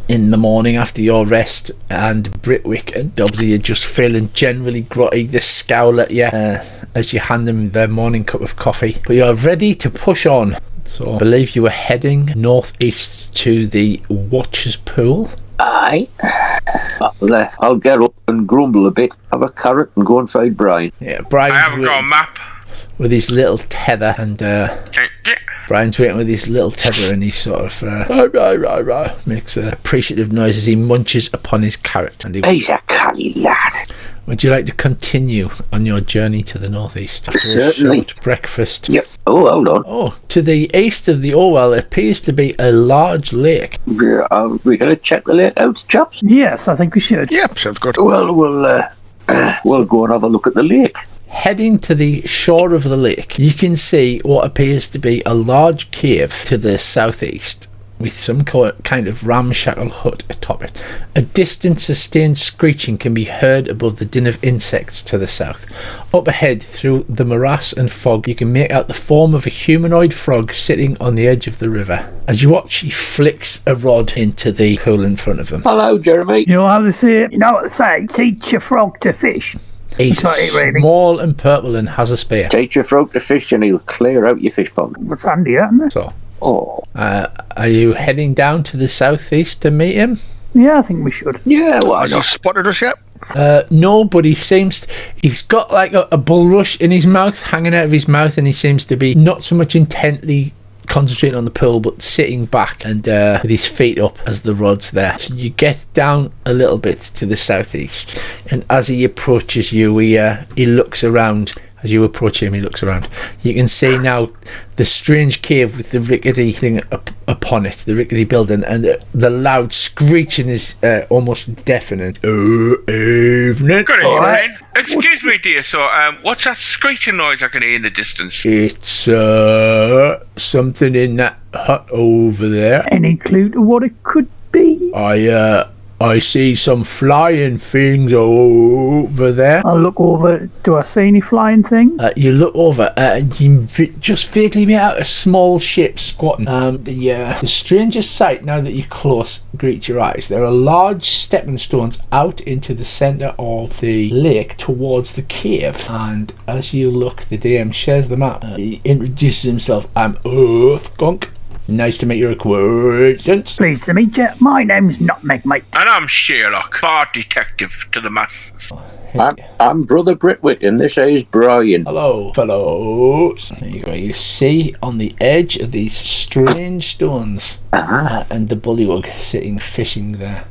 in the morning after your rest, and Britwick and Dobbsy are just feeling generally grotty. They scowl at you as you hand them their morning cup of coffee. But you're ready to push on. So I believe you were heading northeast to the Watcher's Pool. Aye. I'll get up and grumble a bit, have a carrot and go and find Brian. Yeah, Brian's I haven't got a map. with his little tether, and Brian's waiting with his little tether, and he sort of makes appreciative noise as he munches upon his carrot. And He's a canny lad. Would you like to continue on your journey to the northeast? After Certainly. a short breakfast. Yep. Oh, hold on. Oh, to the east of the Orwell appears to be a large lake. We're going to check the lake out, chaps? Yes, I think we should. Yep, sounds good. Well, we'll go and have a look at the lake. Heading to the shore of the lake, you can see what appears to be a large cave to the southeast, with some kind of ramshackle hut atop it. A distant sustained screeching can be heard above the din of insects to the south. Up ahead, through the morass and fog, you can make out the form of a humanoid frog sitting on the edge of the river. As you watch, he flicks a rod into the pool in front of him. Hello, Jeremy. You know how they say it? You know what they say? Teach a frog to fish. He's small and purple and has a spear. Teach your frog to fish and he'll clear out your fish pond. What's handy, isn't it? So, Oh. are you heading down to the southeast to meet him? Yeah, I think we should. Yeah, why Has he not? spotted us yet? No, but he's got like a bulrush in his mouth, hanging out of his mouth, and he seems to be not so much intently concentrating on the pool, but sitting back and with his feet up as the rod's there. So you get down a little bit to the southeast, and as he approaches you, he looks around. As you approach him, he looks around. You can see now the strange cave with the rickety thing upon it, the rickety building, and the loud screeching is almost deafening. Evening. Good evening. Excuse me, dear. So, what's that screeching noise I can hear in the distance? It's something in that hut over there. Any clue to what it could be? I see some flying things over there. I'll look over. Do I see any flying things? You look over and you just vaguely make out a small ship squatting. The strangest sight, now that you're close, greets your eyes. There are large stepping stones out into the centre of the lake towards the cave. And as you look, the DM shares the map. He introduces himself. I'm Earthgunk. Nice to meet your acquaintance. Pleased to meet you. My name's Nutmeg, mate. And I'm Sherlock, bar detective to the masses. I'm Brother Britwick, and this is Brian. Hello, fellows. There you go. You see on the edge of these strange stones, and the bullywug sitting fishing there.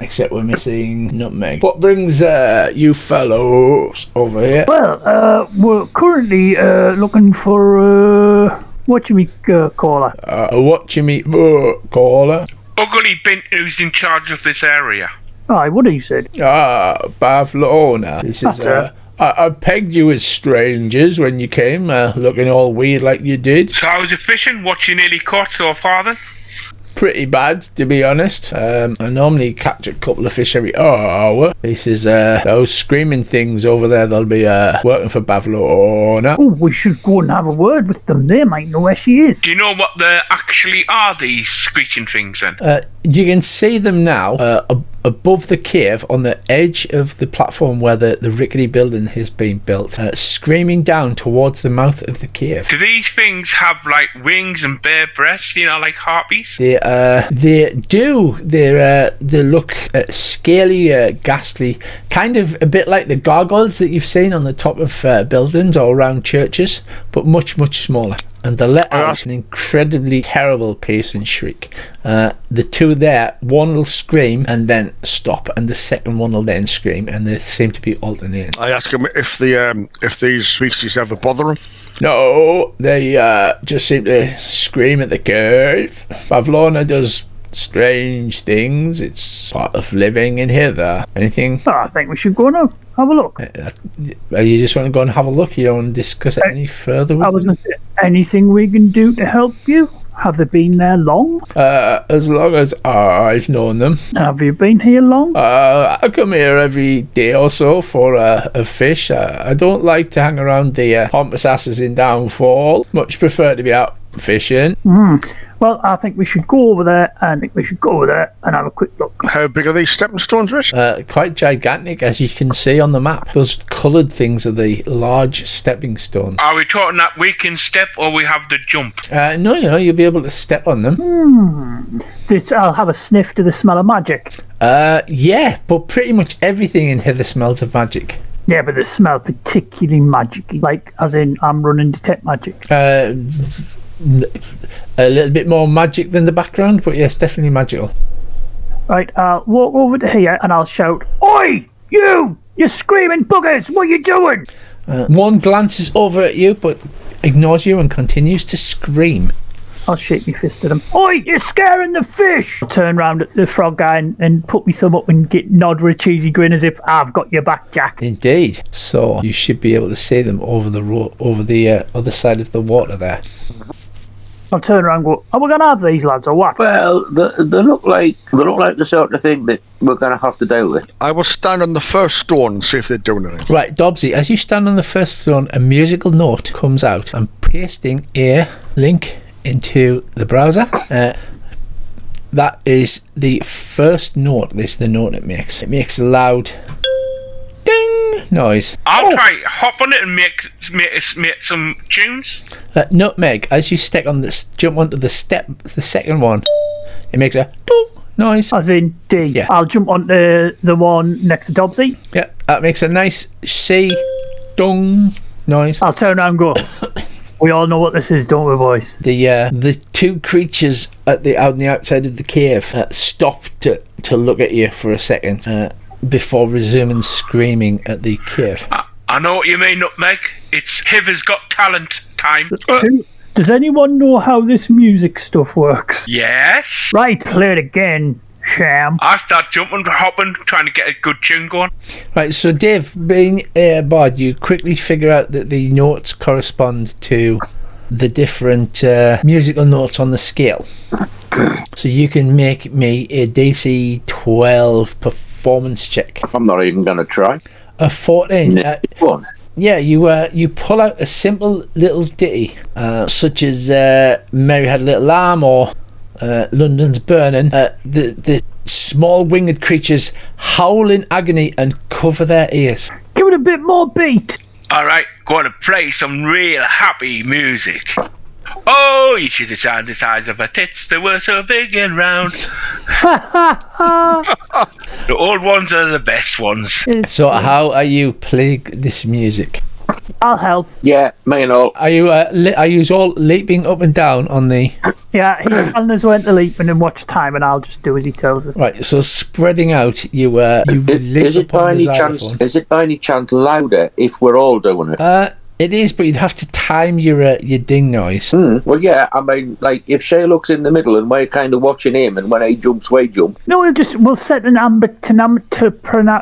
Except we're missing Nutmeg. What brings you fellows over here? Well, we're currently looking for caller. What you mean, caller? Ugly Bint who's in charge of this area. Aye, what he said. Bavlona. This is I pegged you as strangers when you came, looking all weird like you did. So how's it fishing? What you nearly caught so far then? Pretty bad, to be honest. I normally catch a couple of fish every hour. This is those screaming things over there. They'll be working for Bavlona. Oh, we should go and have a word with them. They might know where she is. Do you know what they actually are, these screeching things then? You can see them now above the cave on the edge of the platform where the rickety building has been built, screaming down towards the mouth of the cave. Do these things have like wings and bare breasts, like harpies? They do. They look scaly, ghastly, kind of a bit like the gargoyles that you've seen on the top of buildings or around churches, but much, much smaller. And they let out an incredibly terrible piercing shriek. The two there, one will scream and then stop, and the second one will then scream, and they seem to be alternating. I ask him if these species ever bother him. No, they just seem to scream at the cave. Pavlona does strange things. It's part of living in hither. Anything? Oh, I think we should go now. Have a look. You just want to go and have a look? You don't want to discuss it any further with I was going to say, anything we can do to help you? Have they been there long? As long as I've known them. Have you been here long? I come here every day or so for a fish. I don't like to hang around the pompous asses in Downfall. Much prefer to be out Efficient. Well, I think we should go over there, and have a quick look. How big are these stepping stones, Rich? Quite gigantic, as you can see on the map. Those coloured things are the large stepping stones. Are we talking that we can step or we have to jump? No, you'll be able to step on them. I'll have a sniff to the smell of magic. Yeah, but pretty much everything in here smells of magic. Yeah, but they smell particularly magic-y. Like, as in, I'm running detect magic. A little bit more magic than the background, but yes, definitely magical. Right, I'll walk over to here and I'll shout, "Oi! You! You screaming buggers! What are you doing?" One glances over at you, but ignores you and continues to scream. I'll shake my fist at him. "Oi! You're scaring the fish!" I'll turn round at the frog guy and put my thumb up and nod with a cheesy grin as if I've got your back, Jack. Indeed. So you should be able to see them over the other side of the water there. I'll turn around and go, "Are we going to have these lads or what?" Well, they look like the sort of thing that we're going to have to deal with. I will stand on the first stone and see if they're doing anything. Right, Dobbsy, as you stand on the first stone, a musical note comes out. I'm pasting a link into the browser. That is the first note. This is the note it makes. It makes a loud ding noise. I'll try hop on it and make some tunes. Nutmeg, as you jump onto the second one, it makes a dong noise. As in D. Yeah. I'll jump onto the one next to Dobbsy. Yeah, that makes a nice C dong noise. I'll turn around and go, "We all know what this is, don't we, boys?" The two creatures out on the outside of the cave stop to look at you for a second before resuming screaming at the cave. I know what you mean, Nutmeg. It's Hiver's Got Talent time. Does anyone know how this music stuff works? Yes. Right, play it again, Sham. I start jumping, hopping, trying to get a good tune going. Right, so Dave, being a bard, you quickly figure out that the notes correspond to the different musical notes on the scale. So you can make me a DC 12 performance check. I'm not even going to try. A 14. One. Yeah, you pull out a simple little ditty, such as Mary Had a Little Lamb or London's Burning. The small winged creatures howl in agony and cover their ears. Give it a bit more beat. All right, going to play some real happy music. Oh, you should have seen the size of her tits. They were so big and round. The old ones are the best ones. So how are you playing this music? I'll help. Yeah, me and all. Are you all leaping up and down on the... Yeah, he's telling us when to leap and then watch time, and I'll just do as he tells us. Right, so spreading out, you leap Is it upon by the any chance? xylophone. Is it by any chance louder if we're all doing it? It is, but you'd have to time your ding noise. Well, yeah. I mean, like if Shay looks in the middle and we're kind of watching him, and when he jumps, we jump. No, we'll set an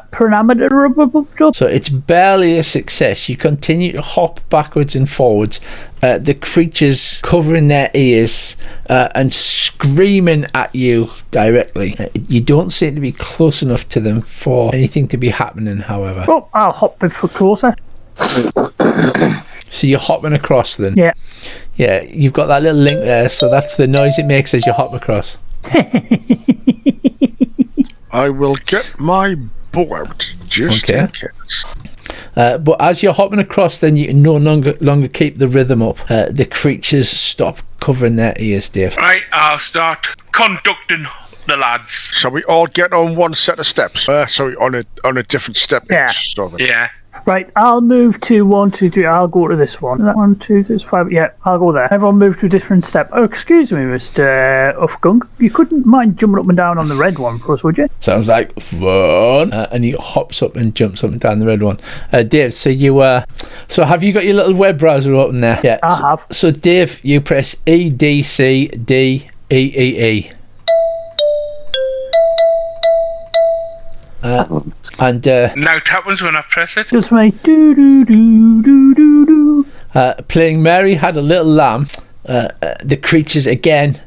parameter. So it's barely a success. You continue to hop backwards and forwards. The creatures covering their ears and screaming at you directly. You don't seem to be close enough to them for anything to be happening, however. Oh, I'll hop a foot closer. So you're hopping across then? Yeah. Yeah, you've got that little link there, so that's the noise it makes as you hop across. I will get my bow out just in case. But as you're hopping across, then you can no longer keep the rhythm up. The creatures stop covering their ears, Dave. Right, I'll start conducting the lads. So we all get on one set of steps. Sorry, on a different step. Yeah. Sort of. Yeah. Right, I'll move to 1, 2, 3. I'll go to this one. 1, 2, 3, 5. Yeah, I'll go there. Everyone move to a different step. Oh, excuse me, Mr. Ufgung. You couldn't mind jumping up and down on the red one for us, would you? Sounds like fun. And he hops up and jumps up and down the red one. Dave, so so have you got your little web browser open there? Yeah. I have. So Dave, you press EDCDEEE. And Now it happens when I press it. Just make do do do do do do. playing Mary Had a Little Lamb. The creatures again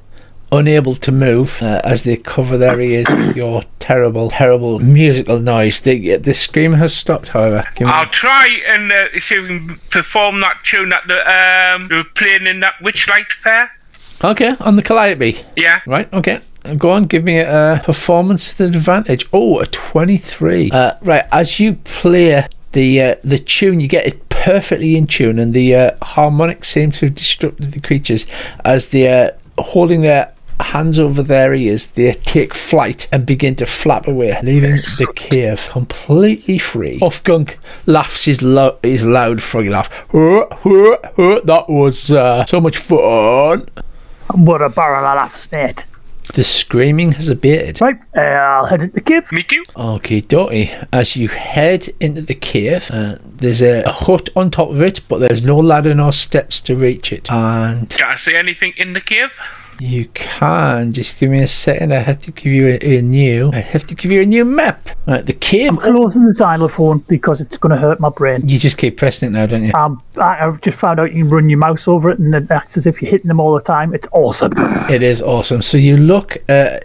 unable to move as they cover their ears with your terrible, terrible musical noise. The scream has stopped, however. I'll try and see if we can perform that tune that they were playing in that Witchlight fair. Okay, on the calliope. Yeah. Right, okay. Go on, give me a performance with advantage. Oh, a 23. Right, as you play the tune, you get it perfectly in tune, and the harmonics seem to have disrupted the creatures as they're holding their hands over their ears. They take flight and begin to flap away, leaving the cave completely free. Gunk laughs his loud froggy laugh. That was so much fun. What a barrel of laughs, mate. The screaming has abated. Right, I'll head into the cave. Me too. Okay, dokie. As you head into the cave, there's a hut on top of it, but there's no ladder nor steps to reach it. And Can I see anything in the cave? you can just give me a second. I have to give you a new map. Right, the cave. I'm closing the xylophone because it's going to hurt my brain. You just keep pressing it now, don't you? I've just found out you can run your mouse over it and it acts as if you're hitting them all the time. It's awesome. It is awesome. So you look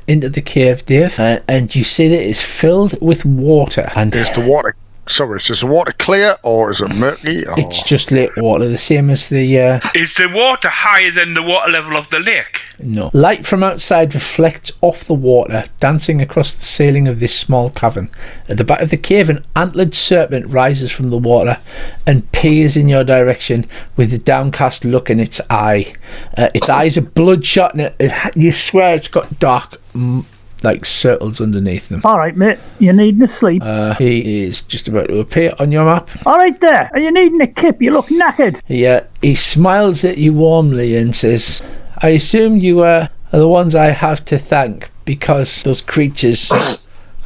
into the cave, Dave, and you see that it's filled with water. And Is the water... Sorry, is the water clear or is it murky? Or... it's just lake water, the same as the... Is the water higher than the water level of the lake? No. Light from outside reflects off the water, dancing across the ceiling of this small cavern. At the back of the cave, an antlered serpent rises from the water and peers in your direction with a downcast look in its eye. Its eyes are bloodshot, and you swear it's got dark... like circles underneath them. All right, mate. You needing a sleep? He is just about to appear on your map. All right, there. Are you needing a kip? You look knackered. He smiles at you warmly and says, I assume you are the ones I have to thank because those creatures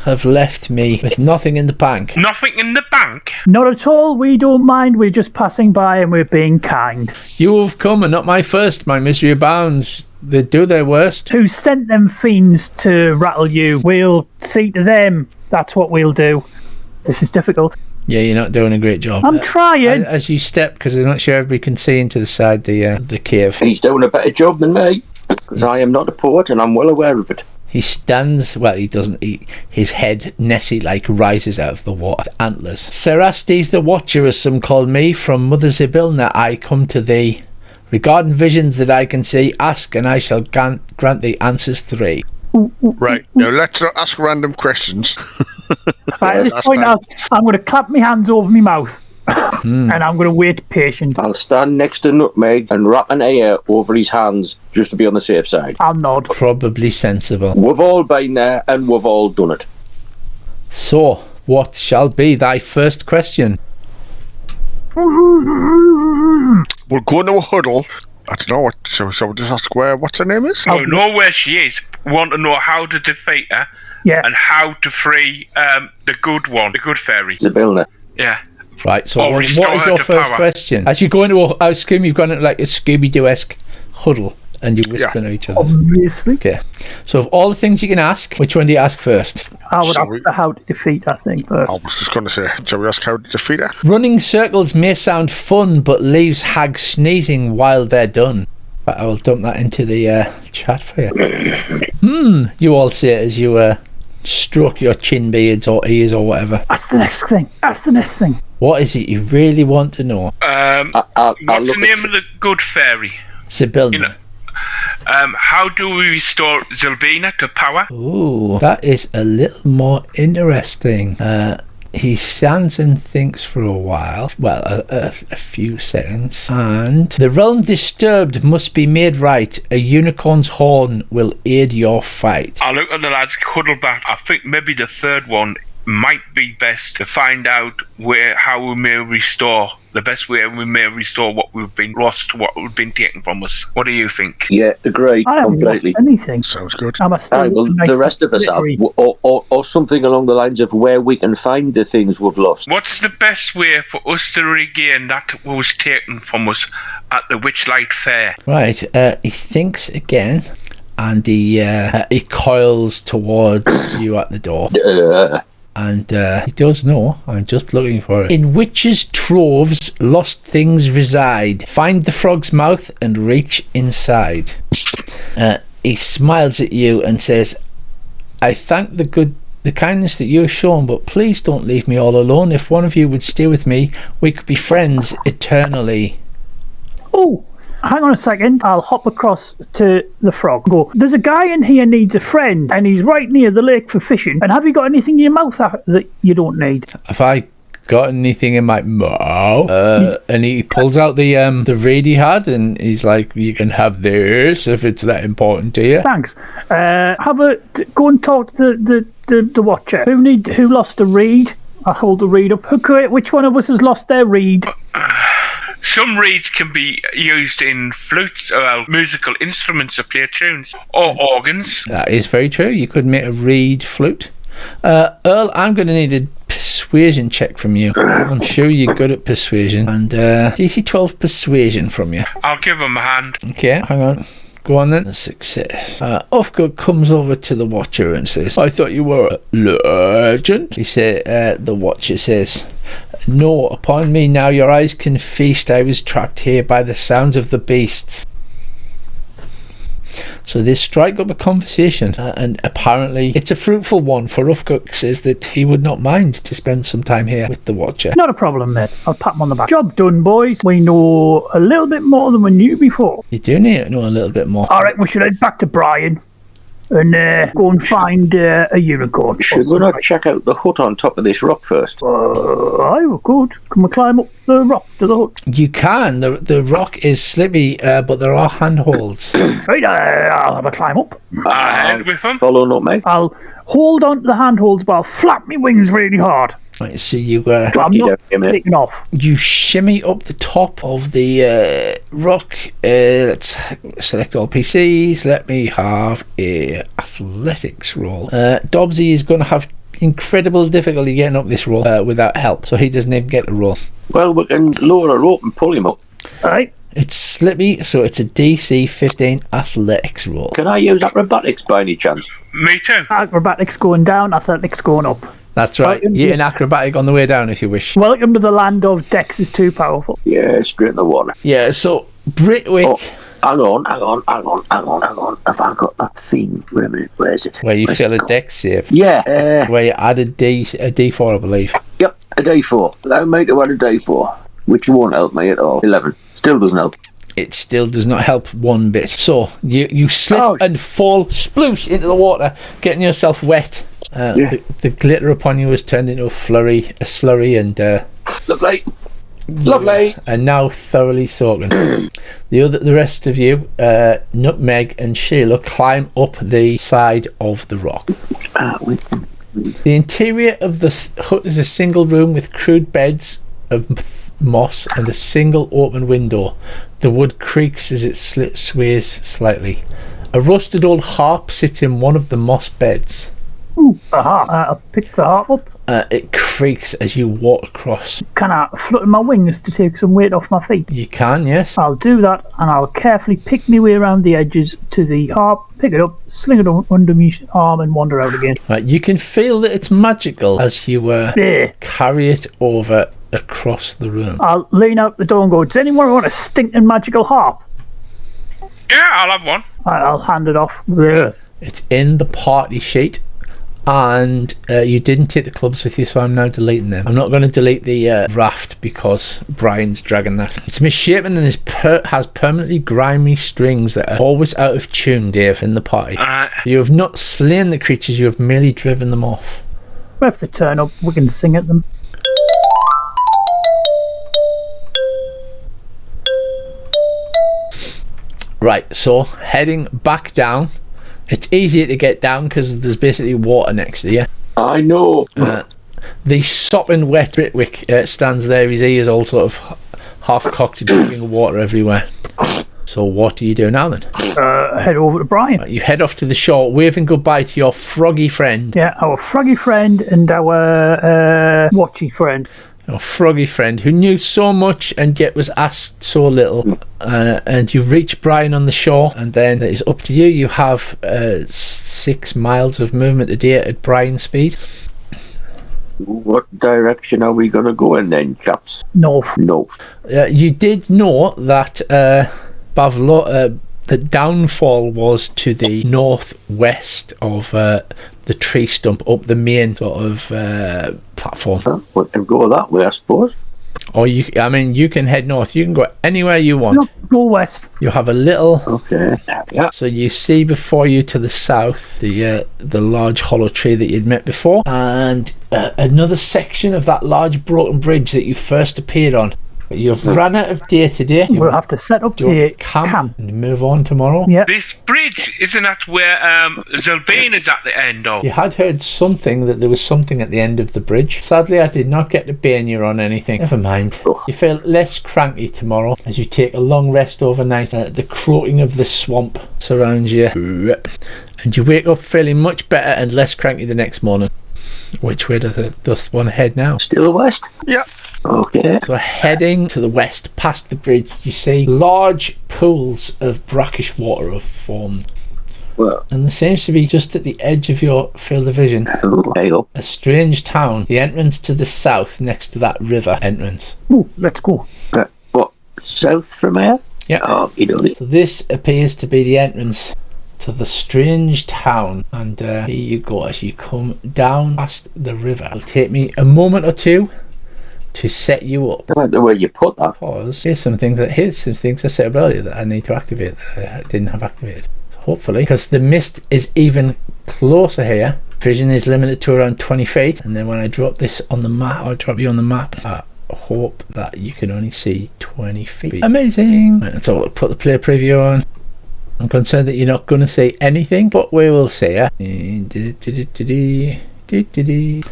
have left me with nothing in the bank. Nothing in the bank? Not at all. We don't mind. We're just passing by and we're being kind. You have come and not my first. My misery abounds. They do their worst. Who sent them fiends to rattle you? We'll see to them. That's what we'll do. This is difficult. Yeah, you're not doing a great job. I'm trying. As you step, because I'm not sure everybody can see into the side the cave. He's doing a better job than me, because I am not a poet and I'm well aware of it. He stands, well, he doesn't, his head, Nessie-like, rises out of the water. Antlers. Cerastes the Watcher, as some call me, from Mother Zybilna I come to thee. Regarding visions that I can see, ask and I shall grant thee answers 3. Right, now let's not ask random questions. Right, at this point, I'm going to clap my hands over my mouth and I'm going to wait patient. I'll stand next to Nutmeg and wrap an ear over his hands just to be on the safe side. I'll nod. Probably sensible. We've all been there and we've all done it. So, what shall be thy first question? We'll go into a huddle. I don't know what. So we'll just ask what's her name is? We know where she is. We want to know how to defeat her. Yeah. And how to free the good one, the good fairy. Zybilna. Yeah. Right, so Or what is restore her your to first power. question? As you go into I assume you've gone into like a Scooby-Doo-esque huddle and you're whispering at each other. Obviously. Okay. So of all the things you can ask, which one do you ask first? I would Shall we- ask how to defeat that thing first. I was just going to say, shall we ask how to defeat her? Running circles may sound fun, but leaves hags sneezing while they're done. But I will dump that into the chat for you. You all say it as you stroke your chin beards or ears or whatever. That's the next thing. That's the next thing. What is it you really want to know? I'll What's look the name at- of the good fairy? Zybilna. You know, how do we restore Zybilna to power? Ooh, that is a little more interesting. He stands and thinks for a while, well, a few seconds, and the realm disturbed must be made right. A unicorn's horn will aid your fight. I look at the lads huddle back. I think maybe the third one might be best to find out how we may restore the best way we may restore what we've been lost, what we've been taken from us. What do you think? Yeah, agree I haven't completely. lost anything. Sounds good. I'm a still Aye, well, nice the rest of us have, literary- or something along the lines of where we can find the things we've lost. What's the best way for us to regain that was taken from us at the Witchlight Fair? Right, he thinks again, and he coils towards you at the door. And he does know. I'm just looking for it. In witches' troves, lost things reside. Find the frog's mouth and reach inside. He smiles at you and says, I thank the good the kindness that you have shown, but please don't leave me all alone. If one of you would stay with me, we could be friends eternally. Oh, hang on a second. I'll hop across to the frog. Go. There's a guy in here needs a friend, and he's right near the lake for fishing. And have you got anything in your mouth that you don't need? Have I got anything in my mouth? And he pulls out the reed he had, and he's like, "You can have this if it's that important to you." Thanks. Go and talk to the watcher. Who lost a reed? I'll hold the reed up. Which one of us has lost their reed? Some reeds can be used in flutes, musical instruments to play tunes, or organs. That is very true. You could make a reed flute. Earl, I'm going to need a persuasion check from you. I'm sure you're good at persuasion. And DC 12 persuasion from you. I'll give him a hand. Okay, hang on. Go on then. A success. Ufgood comes over to the Watcher and says, "I thought you were a legend." The Watcher says, "No, upon me now your eyes can feast. I was tracked here by the sounds of the beasts." So they strike up a conversation, and apparently it's a fruitful one, for Ufgood says that he would not mind to spend some time here with the Watcher. Not a problem, mate. I'll pat him on the back. Job done, boys. We know a little bit more than we knew before. You do need to know a little bit more. All right, we should head back to Brian and go and find a unicorn. Should we not check out the hut on top of this rock first? Aye, we could. Can we climb up the rock to the hut? You can. The rock is slippy, but there are handholds. Right, I'll have a climb up. Ahead with him. Follow up, mate. I'll hold on to the handholds, but I'll flap my wings really hard. Right, so you I'm not taking off. you shimmy up the top of the rock. Let's select all PCs. Let me have a athletics roll. Dobbsy is going to have incredible difficulty getting up this roll without help, so he doesn't even get a roll. Well, we can lower a rope and pull him up. All right. It's slippy, so it's a DC 15 athletics roll. Can I use acrobatics by any chance? Me too. Acrobatics going down, athletics going up. That's right. You get an acrobatic on the way down if you wish. Welcome to the land of Dex is too powerful. Yeah, straight in the water. Yeah, so Britwick, Oh, hang on. Have I got that thing? Wait a minute, where is it? where you feel a dex save, Yeah, where you add a D4, I believe. yep, a D4. Allow me to add a D4, which won't help me at all. 11. Still doesn't help. It still does not help one bit. So you slip and fall sploosh into the water, getting yourself wet. The glitter upon you has turned into a slurry, and Lovely. and now thoroughly soaking. The rest of you, Nutmeg and Sheila, climb up the side of the rock. The interior of the hut is a single room with crude beds of moss and a single open window. The wood creaks as it sways slightly. A rusted old harp sits in one of the moss beds. Ooh, a harp. I'll pick the harp up. It creaks as you walk across. Can I flutter my wings to take some weight off my feet? You can, yes. I'll do that, and I'll carefully pick my way around the edges to the harp, pick it up, sling it under my arm, and wander out again. You can feel that it's magical as you There. carry it over across the room. I'll lean out the door and go, does anyone want a stinking magical harp? Yeah, I'll have one. I'll hand it off. There. It's in the party sheet, and you didn't take the clubs with you, so I'm now deleting them. I'm not going to delete the raft because Brian's dragging that. It's misshapen and has permanently grimy strings that are always out of tune, Dave, in the party. You have not slain the creatures, you have merely driven them off. We have to turn up, we can sing at them. Right, so heading back down. It's easier to get down because there's basically water next to you. I know. The sopping wet Britwick stands there, his ears all sort of half-cocked, dripping water everywhere. So what do you do now then? Head over to Brian. You head off to the shore, waving goodbye to your froggy friend. Yeah, our froggy friend and our watchy friend. Your froggy friend who knew so much and yet was asked so little. And you reach Brian on the shore, and then it's up to you. You have 6 miles of movement a day at Brian's speed. What direction are we going to go in then, chaps? North. North. You did know that The downfall was to the northwest of the tree stump up the main sort of platform. We can go that way, I suppose. Or you can head north. You can go anywhere you want. No, go west. You have a little. Okay. Yeah. So you see before you to the south the large hollow tree that you'd met before, and another section of that large broken bridge that you first appeared on. You've run out of day today. We'll have to set up the camp and move on tomorrow. Yeah. This bridge, isn't that where Zilbane is at the end of? You had heard something that there was something at the end of the bridge. Sadly, I did not get to bane you on anything. Never mind. You feel less cranky tomorrow as you take a long rest overnight. The croaking of the swamp surrounds you. And you wake up feeling much better and less cranky the next morning. Which way does one head now? Still west? Yeah. Okay. So heading to the west, past the bridge, you see large pools of brackish water have formed. Well, And there seems to be just at the edge of your field of vision hey up. a strange town, the entrance to the south next to that river entrance. Ooh, let's go. What? South from here? Yeah. Oh, you know it. So this appears to be the entrance to the strange town, and here you go as you come down past the river. It'll take me a moment or two to set you up. I don't know where you put that. Because here's some things I set up earlier that I need to activate that I didn't have activated. So hopefully, because the mist is even closer here, vision is limited to around 20 feet, and then when I drop this on the map, I'll drop you on the map. I hope that you can only see 20 feet. Amazing. Right, let's all put the player preview on. I'm concerned that you're not going to see anything, but we will see.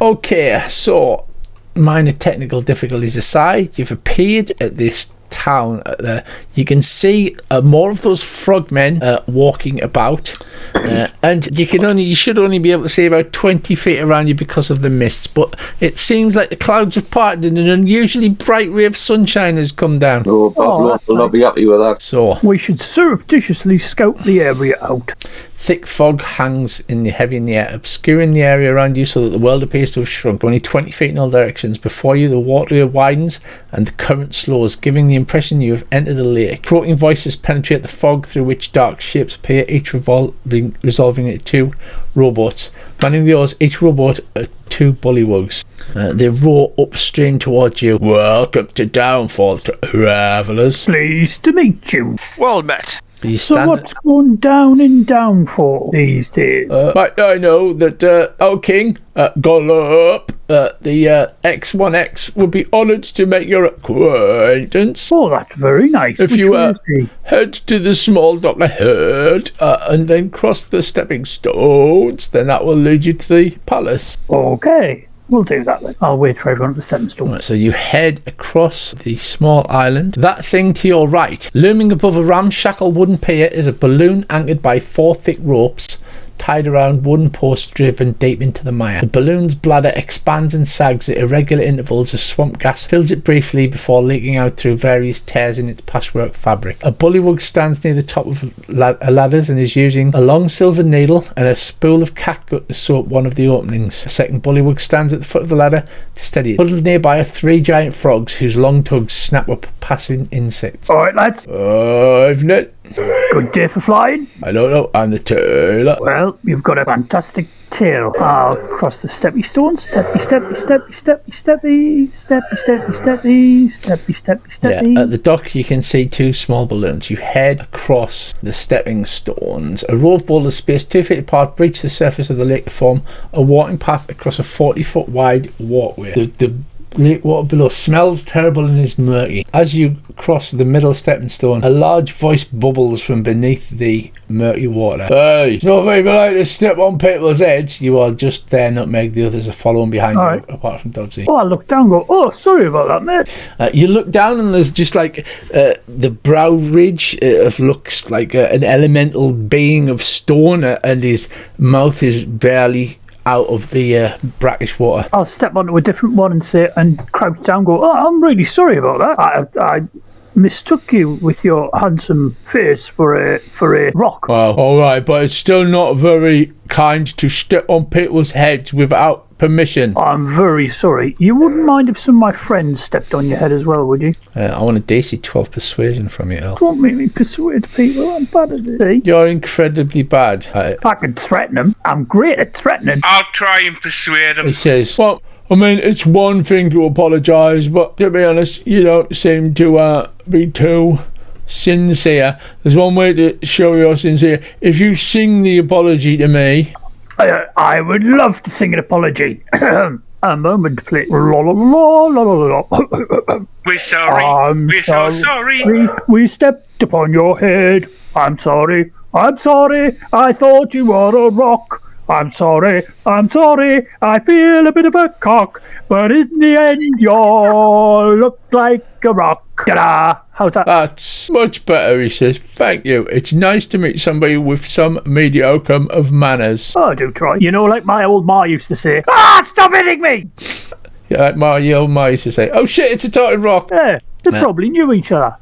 Okay, so minor technical difficulties aside, you've appeared at this town. You can see more of those frogmen walking about, and you should only be able to see about 20 feet around you because of the mists, but it seems like the clouds have parted and an unusually bright ray of sunshine has come down. Oh, Bob will not be happy with that. So We should surreptitiously scout the area out. thick fog hangs heavy in the air, obscuring the area around you so that the world appears to have shrunk. Only 20 feet in all directions. Before you, the water widens and the current slows, giving the impression you have entered a lake. Croaking voices penetrate the fog through which dark shapes appear, each resolving into two rowboats. Manning the oars, each rowboat are two bullywugs. They row upstream towards you. Welcome to Downfall, travellers. Pleased to meet you. Well met. You So stand what's going down in Downfall these days? Might I know that our king, Gollop, the X1X, would be honoured to make your acquaintance. Oh, that's very nice. If Which you one is he? head to the small dock ahead and then cross the stepping stones, then that will lead you to the palace. Okay, we'll do that then. I'll wait for everyone at the stepping stone. Right, so you head across the small island. That thing to your right, looming above a ramshackle wooden pier, is a balloon anchored by 4 thick ropes tied around wooden posts driven deep into the mire. The balloon's bladder expands and sags at irregular intervals as swamp gas fills it briefly before leaking out through various tears in its patchwork fabric. A bullywug stands near the top of ladders and is using a long silver needle and a spool of catgut to sew up one of the openings. A second bullywug stands at the foot of the ladder to steady it. Huddled nearby are 3 giant frogs whose long tugs snap up passing insects. Alright, lads. I've not. Good day for flying. I don't know. I'm the tailor. Well, you've got a fantastic tail. I'll cross the steppy stones. Steppy, steppy, steppy, steppy, steppy, steppy, steppy, steppy, steppy, steppy, steppy. Yeah, at the dock you can see 2 small balloons. You head across the stepping stones. A row of boulders spaced 2 feet apart breach the surface of the lake to form a walking path across a 40-foot wide walkway. The lake water below smells terrible and is murky. As you cross the middle stepping stone, a large voice bubbles from beneath the murky water. Hey, it's not very polite to step on people's heads. You are just there, Nutmeg. The others are following behind you, Alright. apart from Dogsy. Oh, I look down and go, oh, sorry about that, mate. You look down and there's just like the brow ridge looks like an elemental being of stone, and his mouth is barely out of the brackish water. I'll step onto a different one and crouch down and go, oh, I'm really sorry about that. I mistook you with your handsome face for a rock. Well, alright, but it's still not very kind to step on people's heads without permission. I'm very sorry. You wouldn't mind if some of my friends stepped on your head as well, would you? I want a DC 12 persuasion from you, Earl. Don't make me persuade people. I'm bad at it. You're incredibly bad. I can threaten them. I'm great at threatening. I'll try and persuade him. He says, well, I mean, it's one thing to apologise, but to be honest, you don't seem to be too sincere. There's one way to show you're sincere. If you sing the apology to me... I would love to sing an apology. A moment, please. La, la, la, la, la, la. We're sorry. We're so sorry. We stepped upon your head. I'm sorry. I'm sorry. I thought you were a rock. I'm sorry. I feel a bit of a cock. But in the end, you look like a rock. Ta-da! How's that? That's much better, he says. Thank you. It's nice to meet somebody with some mediocre of manners. Oh, do try. You know, like my old ma used to say, stop hitting me! Yeah, like my old ma used to say, oh shit, it's a talking rock. Yeah, they probably knew each other.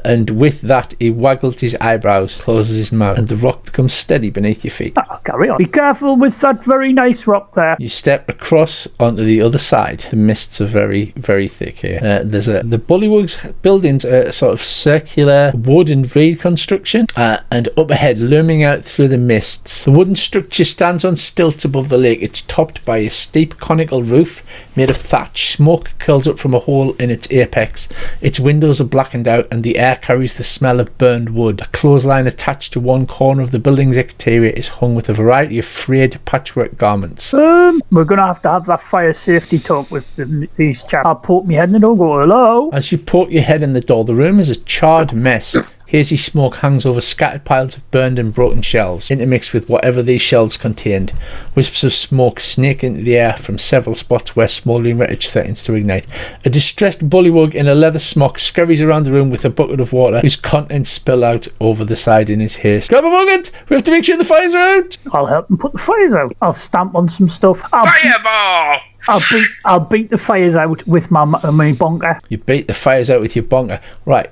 And with that, he waggled his eyebrows, closes his mouth, and the rock becomes steady beneath your feet. Carry on. Be careful with that very nice rock there. You step across onto the other side. The mists are very, very thick here. The Bullywug's buildings are a sort of circular wood and reed construction, and up ahead, looming out through the mists, the wooden structure stands on stilts above the lake. It's topped by a steep conical roof made of thatch. Smoke curls up from a hole in its apex. Its windows are blackened out, and the air carries the smell of burned wood. A clothesline attached to one corner of the building's exterior is hung with a variety of frayed patchwork garments. We're going to have that fire safety talk with these chaps. I'll poke my head in the door and go, hello? As you poke your head in the door, the room is a charred mess. Hazy smoke hangs over scattered piles of burned and broken shelves, intermixed with whatever these shelves contained. Wisps of smoke snake into the air from several spots where smouldering wreckage threatens to ignite. A distressed bullywug in a leather smock scurries around the room with a bucket of water, whose contents spill out over the side in his haste. Grab a bucket! We have to make sure the fires are out! I'll help them put the fires out. I'll stamp on some stuff. Fireball! I'll beat the fires out with my bonker. You beat the fires out with your bonker. Right.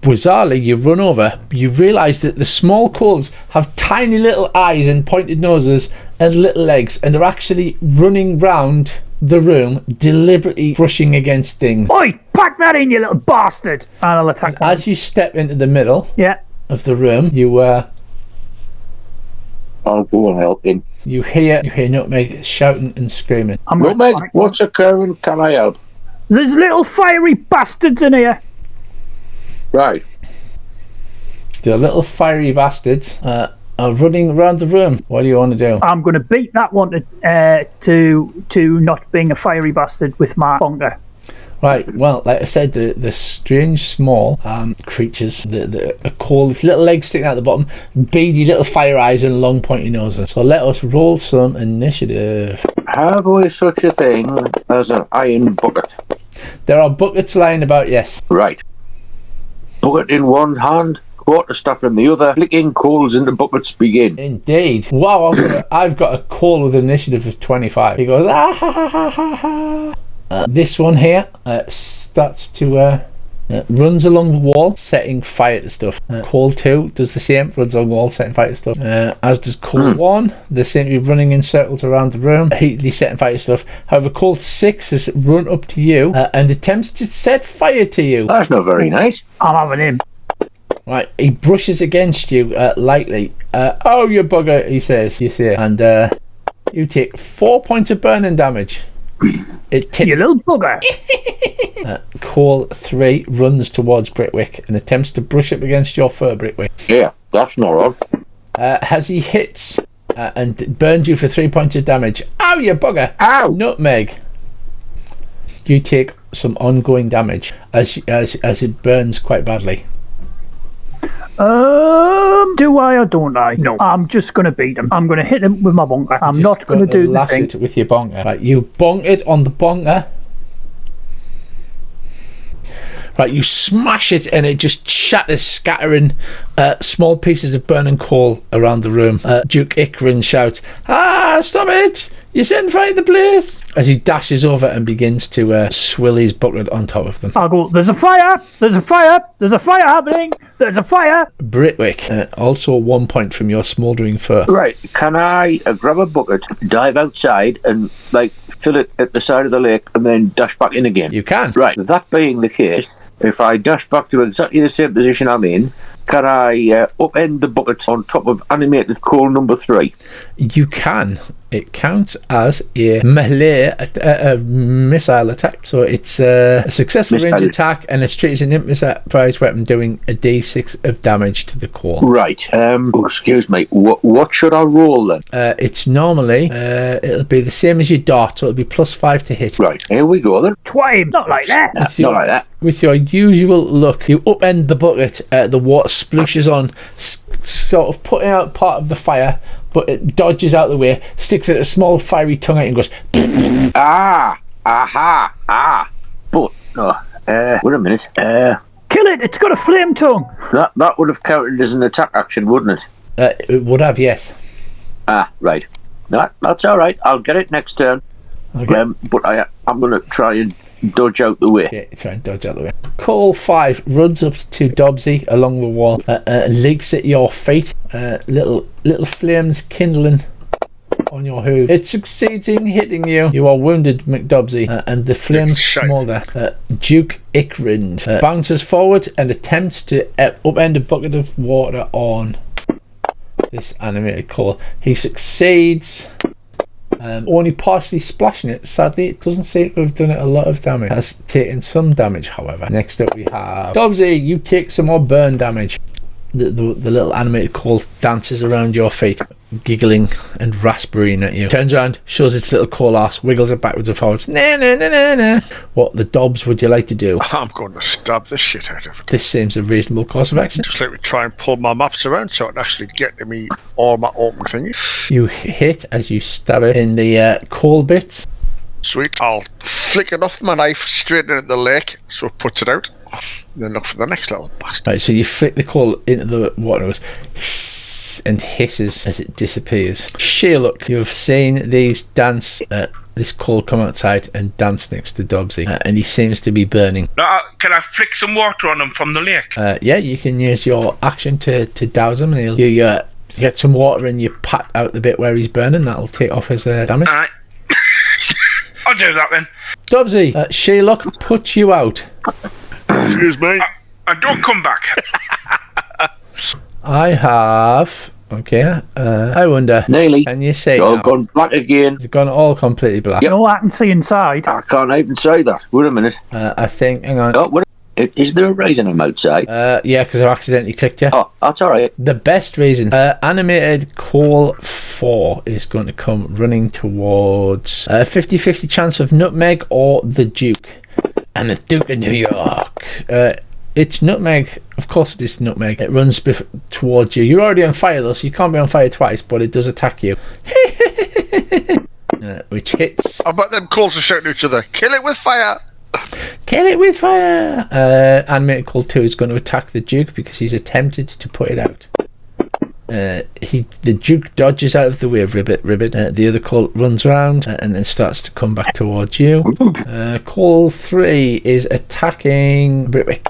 Bizarrely, you run over, you realise that the small coals have tiny little eyes and pointed noses and little legs, and are actually running round the room, deliberately brushing against things. Oi, pack that in, you little bastard! And I'll attack them. As you step into the middle of the room, you I'll go and help him. You hear Nutmeg shouting and screaming. Nutmeg, what's occurring? Can I help? There's little fiery bastards in here. Right. The little fiery bastards are running around the room. What do you want to do? I'm going to beat that one to not being a fiery bastard with my bonker. Right, well, like I said, the strange small creatures, the coal with little legs sticking out the bottom, beady little fire eyes and long pointy noses. So let us roll some initiative. Have we such a thing as an iron bucket? There are buckets lying about, yes. Right. Bucket in one hand, water stuff in the other, flicking coals into buckets begin. Indeed. Wow, I've got a call with an initiative of 25. He goes, ah ha ha ha ha ha. This one here starts to runs along the wall, setting fire to stuff. Call 2 does the same, runs along the wall, setting fire to stuff. As does Call 1. They seem to be running in circles around the room, heatedly setting fire to stuff. However, Call 6 has run up to you and attempts to set fire to you. That's not very nice. I'm having him. Right, he brushes against you lightly. Oh, you bugger, he says. You see it. And you take 4 points of burning damage. It tips. You little bugger. Call 3 runs towards Britwick and attempts to brush up against your fur, Britwick. Yeah, that's not wrong. As he hits and burns you for 3 points of damage. Ow, you bugger! Ow! Nutmeg. You take some ongoing damage as it burns quite badly. Do I or don't I? No. I'm just going to beat him. I'm going to hit him with my bonker. I'm not going to do the thing. It with your bonker. Right, you bonk it on the bonker. Right, you smash it and it just shatters, scattering small pieces of burning coal around the room. Duke Ikrin shouts, stop it! You're setting fire to the place! As he dashes over and begins to swill his bucket on top of them. I'll go, there's a fire! There's a fire! There's a fire happening! There's a fire! Britwick, also 1 point from your smouldering fur. Right, can I grab a bucket, dive outside and, fill it at the side of the lake and then dash back in again? You can. Right. That being the case, if I dash back to exactly the same position I'm in, can I upend the bucket on top of animated coal number 3? You can. It counts as a melee missile attack. So it's a successful range attack, and it's treated as an improvised weapon doing a d6 of damage to the core. Right. Excuse me. What should I roll then? It's normally, it'll be the same as your dart, so it'll be +5 to hit. Right. Here we go then. Twine! Not like that! Not like that. With your usual luck, you upend the bucket, the water splooshes on, sort of putting out part of the fire, but it dodges out the way, sticks at a small fiery tongue out and goes, But, wait a minute. Kill it! It's got a flame tongue! That would have counted as an attack action, wouldn't it? it would have, yes. Right. That's all right. I'll get it next turn. Okay. But I'm going to try and dodge out the way. Yeah, try and dodge out the way. Call 5 runs up to Dobbsy along the wall, leaps at your feet, little flames kindling on your hoof. It succeeds in hitting you. You are wounded, McDobbsy, and the flames smolder. Duke Ickrind bounces forward and attempts to upend a bucket of water on this animated core. He succeeds. Only partially splashing it. Sadly, it doesn't seem to have done it a lot of damage. It has taken some damage, however. Next up we have Dobbsy. You take some more burn damage. The little animated coal dances around your feet, giggling and raspberrying at you. Turns around, shows its little coal ass, wiggles it backwards and forwards. Nah. What the Dobbs would you like to do? I'm going to stab the shit out of it. This seems a reasonable course of action. Just let me try and pull my maps around so I can actually get to me all my open thingies. You hit as you stab it in the coal bits. Sweet. I'll flick it off my knife straight into the lake so it puts it out. Then look for the next little bastard. Right, so you flick the coal into the water and hisses as it disappears. Sherlock, you have seen these dance, this coal come outside and dance next to Dobbsy, and he seems to be burning. Can I flick some water on him from the lake? Yeah, you can use your action to douse him, and you get some water and you pat out the bit where he's burning. That'll take off his damage. Alright. I'll do that then. Dobbsy, Sherlock put you out. Excuse me. And don't come back. I have... Okay, I wonder... Nearly. Can you say All now? gone black again. It's gone all completely black. You know what I can see inside? I can't even say that. Wait a minute. I think... Hang on. Oh, is there a reason I'm outside? Yeah, because I accidentally clicked you. Oh, that's all right. The best reason, animated call 4 is going to come running towards 50-50 chance of Nutmeg or the Duke. And the Duke of New York. It's Nutmeg. Of course it is Nutmeg. It runs towards you. You're already on fire though, so you can't be on fire twice, but it does attack you. Which hits. I bet them calls are shouting at each other. Kill it with fire! Kill it with fire! Animated Call 2 is going to attack the Duke because he's attempted to put it out. The Duke dodges out of the way, ribbit. The other call runs around and then starts to come back towards you. Call 3 is attacking Britwick.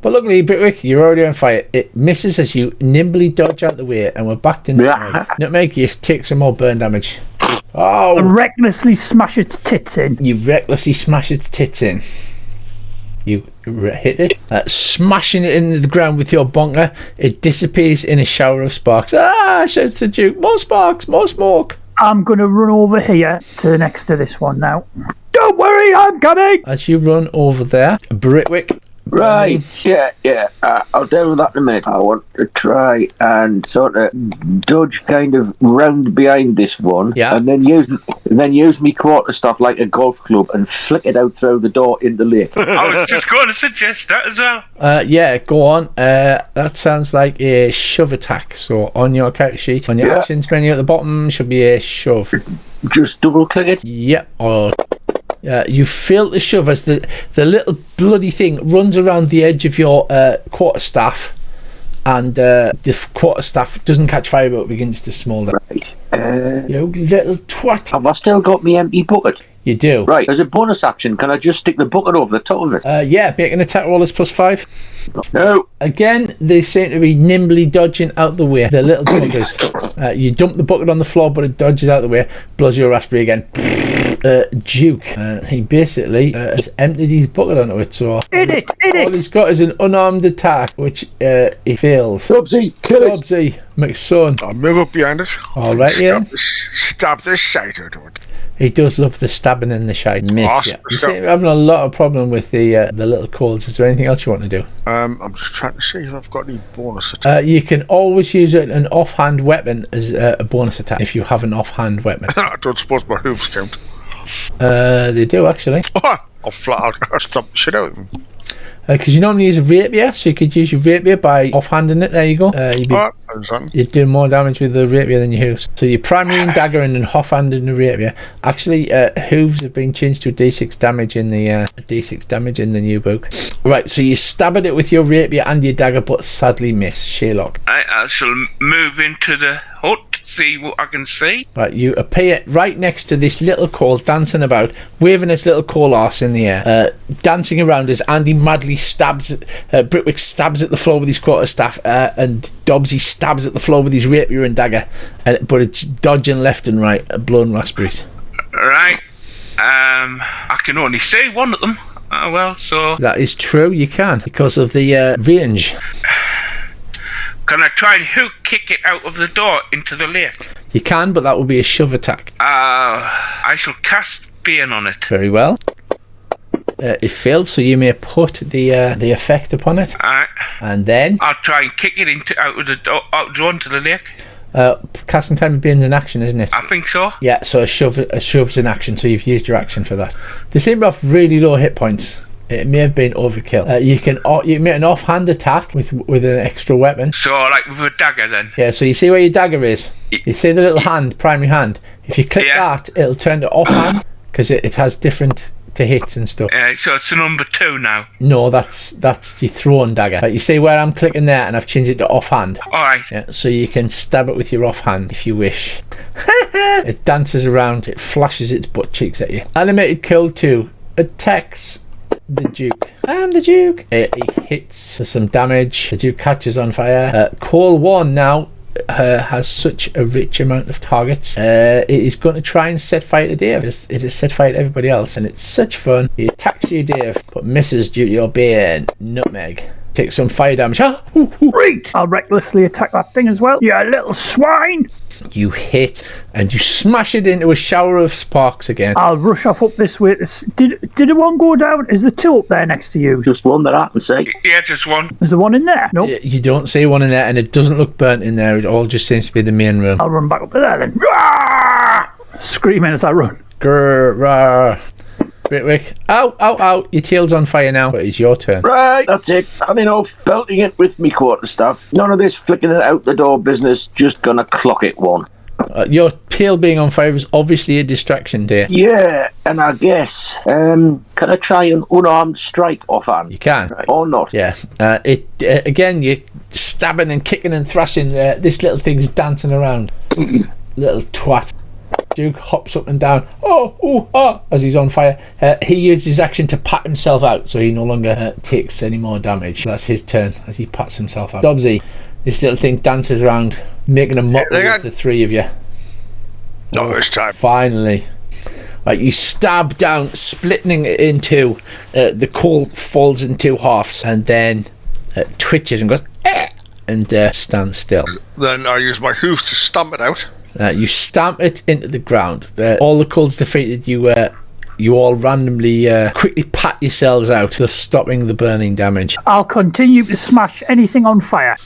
But luckily, Britwick, you're already on fire. It misses as you nimbly dodge out the way, and we're back to Nutmeg. Nutmeg, you take some more burn damage. Oh! And recklessly smash its tits in. You recklessly smash its tits in. You hit it, smashing it into the ground with your bonker. It disappears in a shower of sparks. Shouts the Duke. More sparks, more smoke. I'm going to run over here to next to this one now. Don't worry, I'm coming! As you run over there, Britwick. Right, yeah. I'll deal with that in a minute. I want to try and sort of dodge kind of round behind this one, and then use me quarterstaff like a golf club and flick it out through the door in the lake. I was just going to suggest that as well. Yeah, go on. That sounds like a shove attack. So on your character sheet, on your actions menu at the bottom, should be a shove. Just double click it? Yep, or... you feel the shove as the little bloody thing runs around the edge of your quarterstaff, and the quarterstaff doesn't catch fire but begins to smoulder. Right. You little twat. Have I still got my empty bucket? You do. Right, as a bonus action, can I just stick the bucket over the top of it? Yeah, make an attack roll as +5. No. Again, they seem to be nimbly dodging out the way. They're little buggers. You dump the bucket on the floor, but it dodges out the way, blows your raspberry again. Duke. He basically has emptied his bucket onto it, so all he's got is an unarmed attack, which he fails. Dubsy, kill it. Dubsy, McSon. I'll move up behind it. All right, yeah. Stab this shite out of it. He does love the stabbing in the shite. Miss, yeah. You seem to be having a lot of problem with the little calls. Is there anything else you want to do? I'm just trying to see if I've got any bonus attack. You can always use an offhand weapon as a bonus attack if you have an offhand weapon. I don't suppose my hooves count. They do actually. I'll stomp the shit out of them. Because you normally use a rapier, so you could use your rapier by offhanding it. There you go. You'd do more damage with the rapier than your hooves. So your primary and dagger and an offhand and a rapier. Actually, hooves have been changed to a d6 damage in the new book. Right, so you stab at it with your rapier and your dagger, but sadly miss. Sherlock. I shall move into the hut, see what I can see. Right, you appear right next to this little coal dancing about, waving its little coal arse in the air, dancing around as Andy madly stabs, Britwick stabs at the floor with his quarterstaff, and Dobbsy stabs at the floor with his rapier and dagger, but it's dodging left and right, blowing raspberries. Right, I can only see one of them. So... That is true, you can, because of the range. Can I try and hook kick it out of the door into the lake? You can, but that will be a shove attack. I shall cast Bane on it. Very well. It failed, so you may put the effect upon it. Alright. And then I'll try and kick it out of the door into the lake. Casting time of Bane's an action, isn't it? I think so. Yeah, so a shove's an action, so you've used your action for that. They seem to have really low hit points. It may have been overkill. You can make an offhand attack with an extra weapon. So, like with a dagger, then? Yeah, so you see where your dagger is? You see the little hand, primary hand? If you click that, it'll turn to offhand, because it has different to hits and stuff. So it's a number 2 now? No, that's your thrown dagger. Like, you see where I'm clicking there, and I've changed it to offhand? Alright. Yeah, so you can stab it with your offhand if you wish. It dances around, it flashes its butt cheeks at you. Animated kill 2 attacks the Duke. And the Duke. He hits for some damage. The Duke catches on fire. Call 1 now has such a rich amount of targets. It is going to try and set fire to Dave. It has set fire to everybody else, and it's such fun. He attacks you, Dave, but misses due to your being nutmeg. Takes some fire damage. Great! I'll recklessly attack that thing as well. You little swine! You hit and you smash it into a shower of sparks again. I'll rush off up this way. Did the one go down? Is there 2 up there next to you? Just one that I can see. Yeah, just one. Is there one in there? No. Nope. You don't see one in there, and it doesn't look burnt in there. It all just seems to be the main room. I'll run back up to there then. Rah! Screaming as I run. Grrr. Britwick, ow, your tail's on fire now, but it's your turn. Right, that's it. I'm off belting it with me quarterstaff. None of this flicking it out the door business, just gonna clock it one. Your tail being on fire is obviously a distraction, dear. Yeah, and I guess, can I try an unarmed strike offhand? You can. Right, or not? Yeah. Again, you're stabbing and kicking and thrashing. This little thing's dancing around. Little twat. Duke hops up and down as he's on fire. He uses his action to pat himself out, so he no longer takes any more damage. That's his turn as he pats himself out. Dobbsy, this little thing dances around, making a mockery of the 3 of you. Not this time. Finally. Right, you stab down, splitting it in 2. The coal falls in 2 halves, and then twitches and goes and stands still. Then I use my hooves to stamp it out. You stamp it into the ground. All the cults defeated. You all randomly quickly pat yourselves out, just stopping the burning damage. I'll continue to smash anything on fire.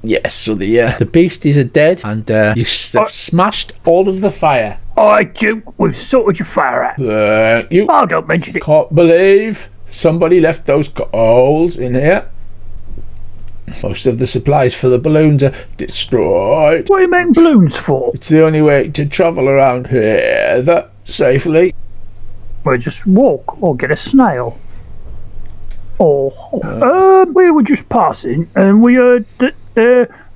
Yes, so the beasties are dead, and you smashed all of the fire. Alright, Duke, we've sorted your fire out. You don't mention it. Can't believe somebody left those coals in here. Most of the supplies for the balloons are destroyed. What are you making balloons for? It's the only way to travel around here safely. Well, just walk or get a snail. We were just passing and we heard that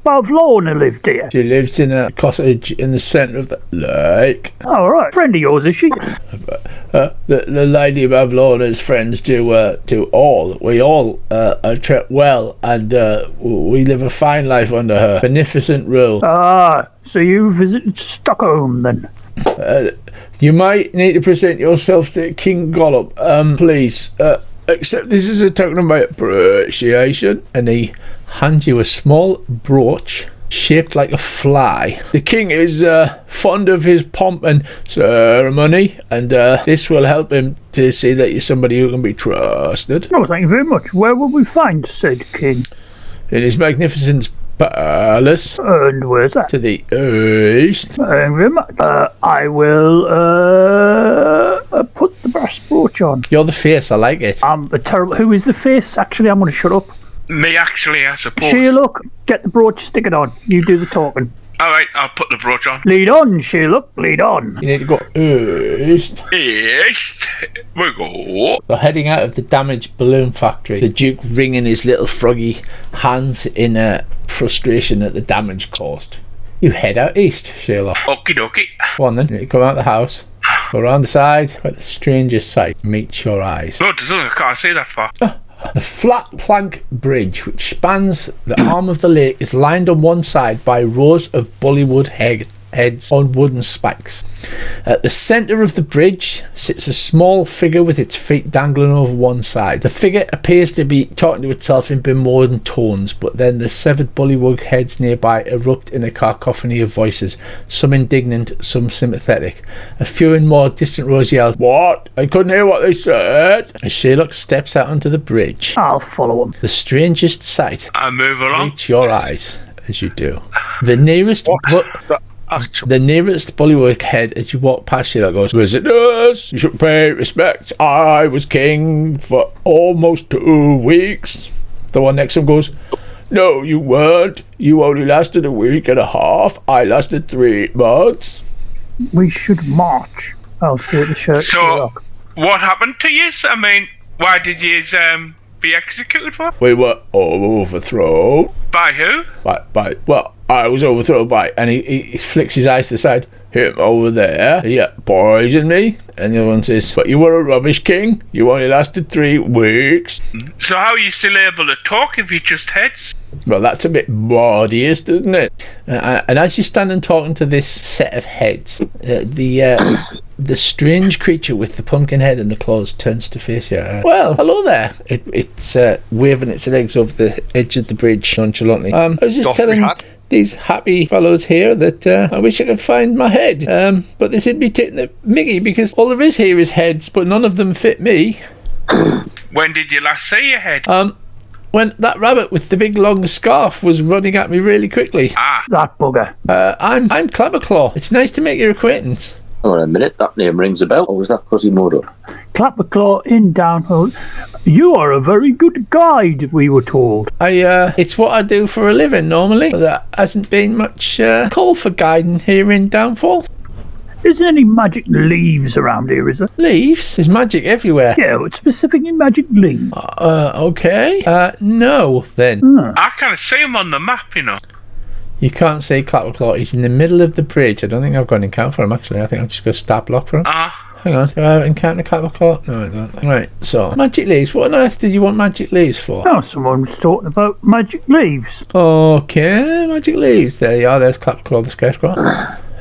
Lorna lived here. She lives in a cottage in the centre of the lake. All right, friend of yours, is she? The lady above Lorna's friends do all. We all are treated well, and we live a fine life under her beneficent rule. So you visited Stockholm then? You might need to present yourself to King Gollum. Please, accept this is a token of my appreciation. And he hands you a small brooch shaped like a fly. The king is fond of his pomp and ceremony, and this will help him to see that you're somebody who can be trusted. Oh, thank you very much. Where will we find said king? In his magnificent palace. And where's that? To the east. Thank you very much. I will put the brass brooch on. You're the face, I like it. I'm a terrible... Who is the face? Actually, I'm going to shut up. Me, actually, I suppose. Sherlock, get the brooch, stick it on. You do the talking. All right, I'll put the brooch on. Lead on, Sherlock, lead on. You need to go east. East. We go. They're heading out of the damaged balloon factory. The Duke wringing his little froggy hands in frustration at the damage caused. You head out east, Sherlock. Okie dokie. Go on then. You come out the house. Go around the side. Where the strangest sight meets your eyes. No, I can't see that far. The flat plank bridge which spans the arm of the lake is lined on one side by rows of bullywood heads on wooden spikes. At the centre of the bridge sits a small figure with its feet dangling over one side. The figure appears to be talking to itself in Bermudan tones, but then the severed bullywood heads nearby erupt in a cacophony of voices, some indignant, some sympathetic. A few in more distant rows yell, "What? I couldn't hear what they said." As Sherlock steps out onto the bridge, I'll follow him. the strangest sight I move along. meets your eyes as you do. The nearest The bullywood head as you walk past Sherlock goes, "Visitors, you should pay respect. I was king for almost 2 weeks." The one next to him goes, "No, you weren't. You only lasted a week and a half. I lasted 3 months." We should march. I'll say the shirt. So, what happened to you? I mean, why did you be executed for? We were overthrown. By who? Well, I was overthrown by, and he flicks his eyes to the side. "Him over there, he poisoned me." And the other one says, "But you were a rubbish king. You only lasted 3 weeks. So how are you still able to talk if you just heads? Well, that's a bit modest, isn't it? And as you stand and talking to this set of heads, the strange creature with the pumpkin head and the claws turns to face you. "Well, hello there." It's waving its legs over the edge of the bridge nonchalantly. I was just telling these happy fellows here that I wish I could find my head, but they seem to be taking the mickey because all there is here is heads, but none of them fit me. When did you last see your head? When that rabbit with the big long scarf was running at me really quickly. That bugger. I'm Clapperclaw. It's nice to make your acquaintance. Hold on a minute, that name rings a bell. Or was that Quasimodo? Clapperclaw in Downhill. You are a very good guide, we were told. It's what I do for a living normally. There hasn't been much call for guiding here in Downfall. Isn't any magic leaves around here, is there? Leaves? There's magic everywhere. Yeah, but specifically magic leaves. Okay. No, then. I can't see him on the map, you know. You can't see Clapperclaw. He's in the middle of the bridge. I don't think I've got an encounter for him, actually. I think I've just got a stat block for him. Hang on. Do I encounter Clapperclaw? No, I don't. Right, so. Magic leaves. What on earth did you want magic leaves for? Oh, someone was talking about magic leaves. Okay, magic leaves. There you are. There's Clapperclaw the Scarecrow.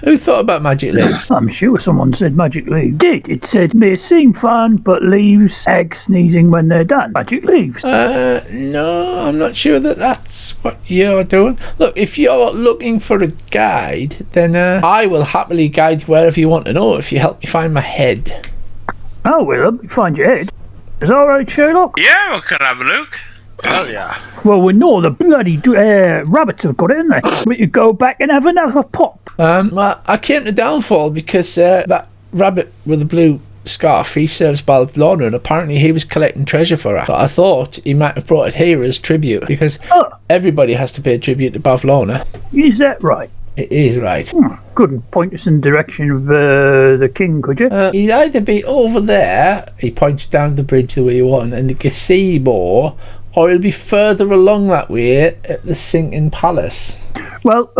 Who thought about magic leaves? I'm sure someone said magic leaves. It said, may seem fun, but leaves, eggs sneezing when they're done. Magic leaves. No, I'm not sure that that's what you're doing. Look, if you're looking for a guide, then I will happily guide you wherever you want to know if you help me find my head. Oh, well, help me find your head. Is that all right, Sherlock? Yeah, we can have a look. Hell yeah. Well, we know the bloody rabbits have got it, haven't they? We could go back and have another pop. Well, I came to Downfall because that rabbit with the blue scarf, he serves Bavlorna, and apparently he was collecting treasure for her. But I thought he might have brought it here as tribute, because everybody has to pay tribute to Bavlorna. Is that right? It is right. Couldn't point us in the direction of the king, could you? He'd either be over there, he points down the bridge the way you want, and the gazebo, or he'll be further along that way at the Sinking Palace. Well,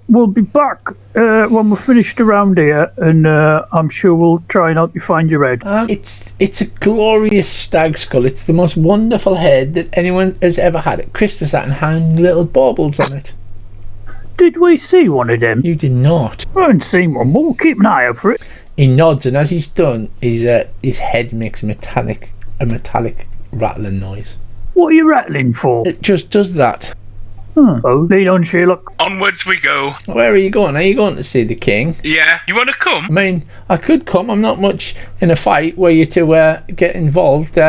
we'll be back when we're finished around here, and I'm sure we'll try and help you find your head. It's a glorious stag skull. It's the most wonderful head that anyone has ever had at Christmas, and hang little baubles on it. Did we see one of them? You did not. I haven't seen one, but we'll keep an eye out for it. He nods, and as he's done, his head makes a metallic rattling noise. What are you rattling for? It just does that. Oh, lead on, Sherlock. Onwards we go. Where are you going? Are you going to see the king? Yeah. You want to come? I mean, I could come. I'm not much in a fight where you're to get involved.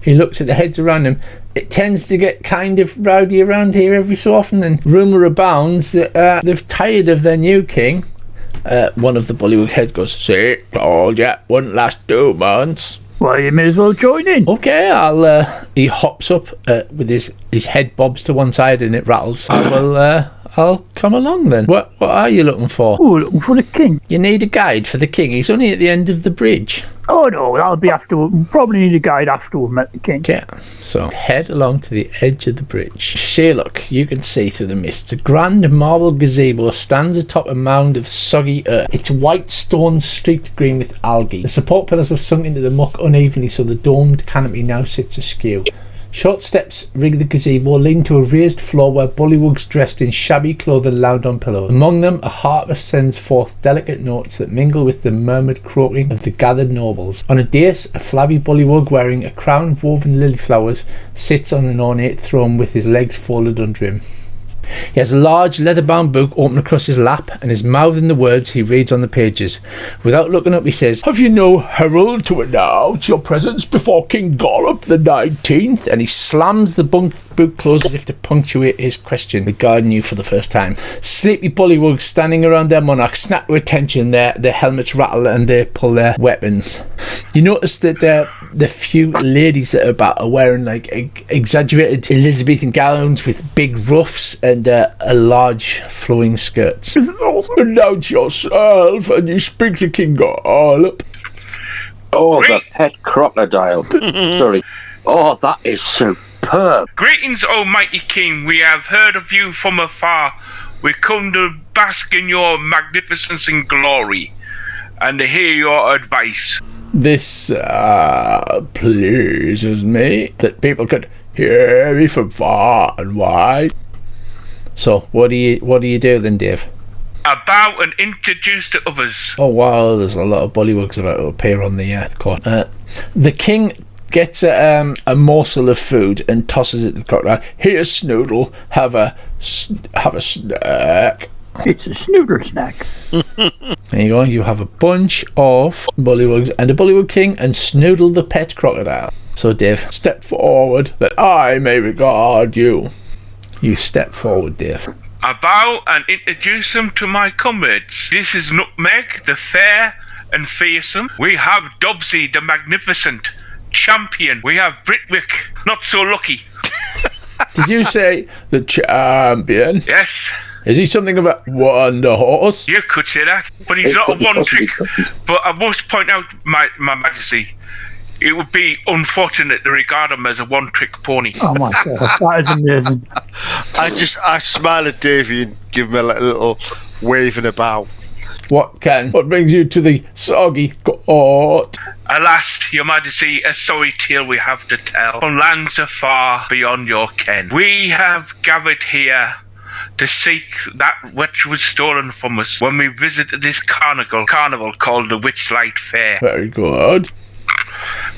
He looks at the heads around him. It tends to get kind of rowdy around here every so often, and rumour abounds that they've tired of their new king. One of the Bullywug heads goes, "See, told ya, wouldn't last 2 months." Well, you may as well join in. Okay, he hops up with his head bobs to one side and it rattles. I'll come along then. What are you looking for? Oh, looking for the king. You need a guide for the king. He's only at the end of the bridge. Oh no, that'll be after. We'll probably need a guide after we've met the king. Okay, so head along to the edge of the bridge. Sherlock, you can see through the mist. A grand marble gazebo stands atop a mound of soggy earth. Its white stone streaked green with algae. The support pillars have sunk into the muck unevenly, so the domed canopy now sits askew. Short steps rig the gazebo, leading to a raised floor where bullywugs dressed in shabby clothing lounge on pillows. Among them, a harper sends forth delicate notes that mingle with the murmured croaking of the gathered nobles. On a dais, a flabby bullywug wearing a crown of woven lily flowers sits on an ornate throne with his legs folded under him. He has a large leather-bound book open across his lap, and his mouth in the words he reads on the pages. Without looking up, he says, "Have you no herald to announce your presence before King Gollop the 19th? And he slams the book closed as if to punctuate his question, regarding you for the first time. Sleepy bullywugs standing around their monarch snap to attention, their helmets rattle and they pull their weapons. You notice that the few ladies that are about are wearing like exaggerated Elizabethan gowns with big ruffs and large flowing skirts. This is awesome. Announce yourself and you speak to King Gollop. Oh, the pet crocodile. Sorry. Oh, that is superb. Greetings, O mighty king. We have heard of you from afar. We come to bask in your magnificence and glory, and to hear your advice. This pleases me, that people could hear me from far and wide. So, what do you do then, Dave? I bow and introduce to others. Oh wow, there's a lot of bullywugs about to appear on the court. The king gets a morsel of food and tosses it to the crocodile. Here, Snoodle, have a snack. It's a Snoodle snack. There you go. You have a bunch of bullywugs and a bullywug king and Snoodle the pet crocodile. So, Dave, step forward that I may regard you. You step forward, Dave. I bow and introduce them to my comrades. This is Nutmeg, the fair and fearsome. We have Dobsy, the magnificent champion. We have Britwick, not so lucky. Did you say the champion? Yes. Is he something of a wonder horse? You could say that, but he's not a one trick. But I must point out, my majesty, it would be unfortunate to regard him as a one trick pony. Oh my god, that is amazing. I smile at Davey and give him a little wave and a bow. What brings you to the soggy court? Alas, your majesty, a sorry tale we have to tell. From lands afar beyond your ken, we have gathered here to seek that which was stolen from us when we visited this carnival called the Witchlight Fair. Very good.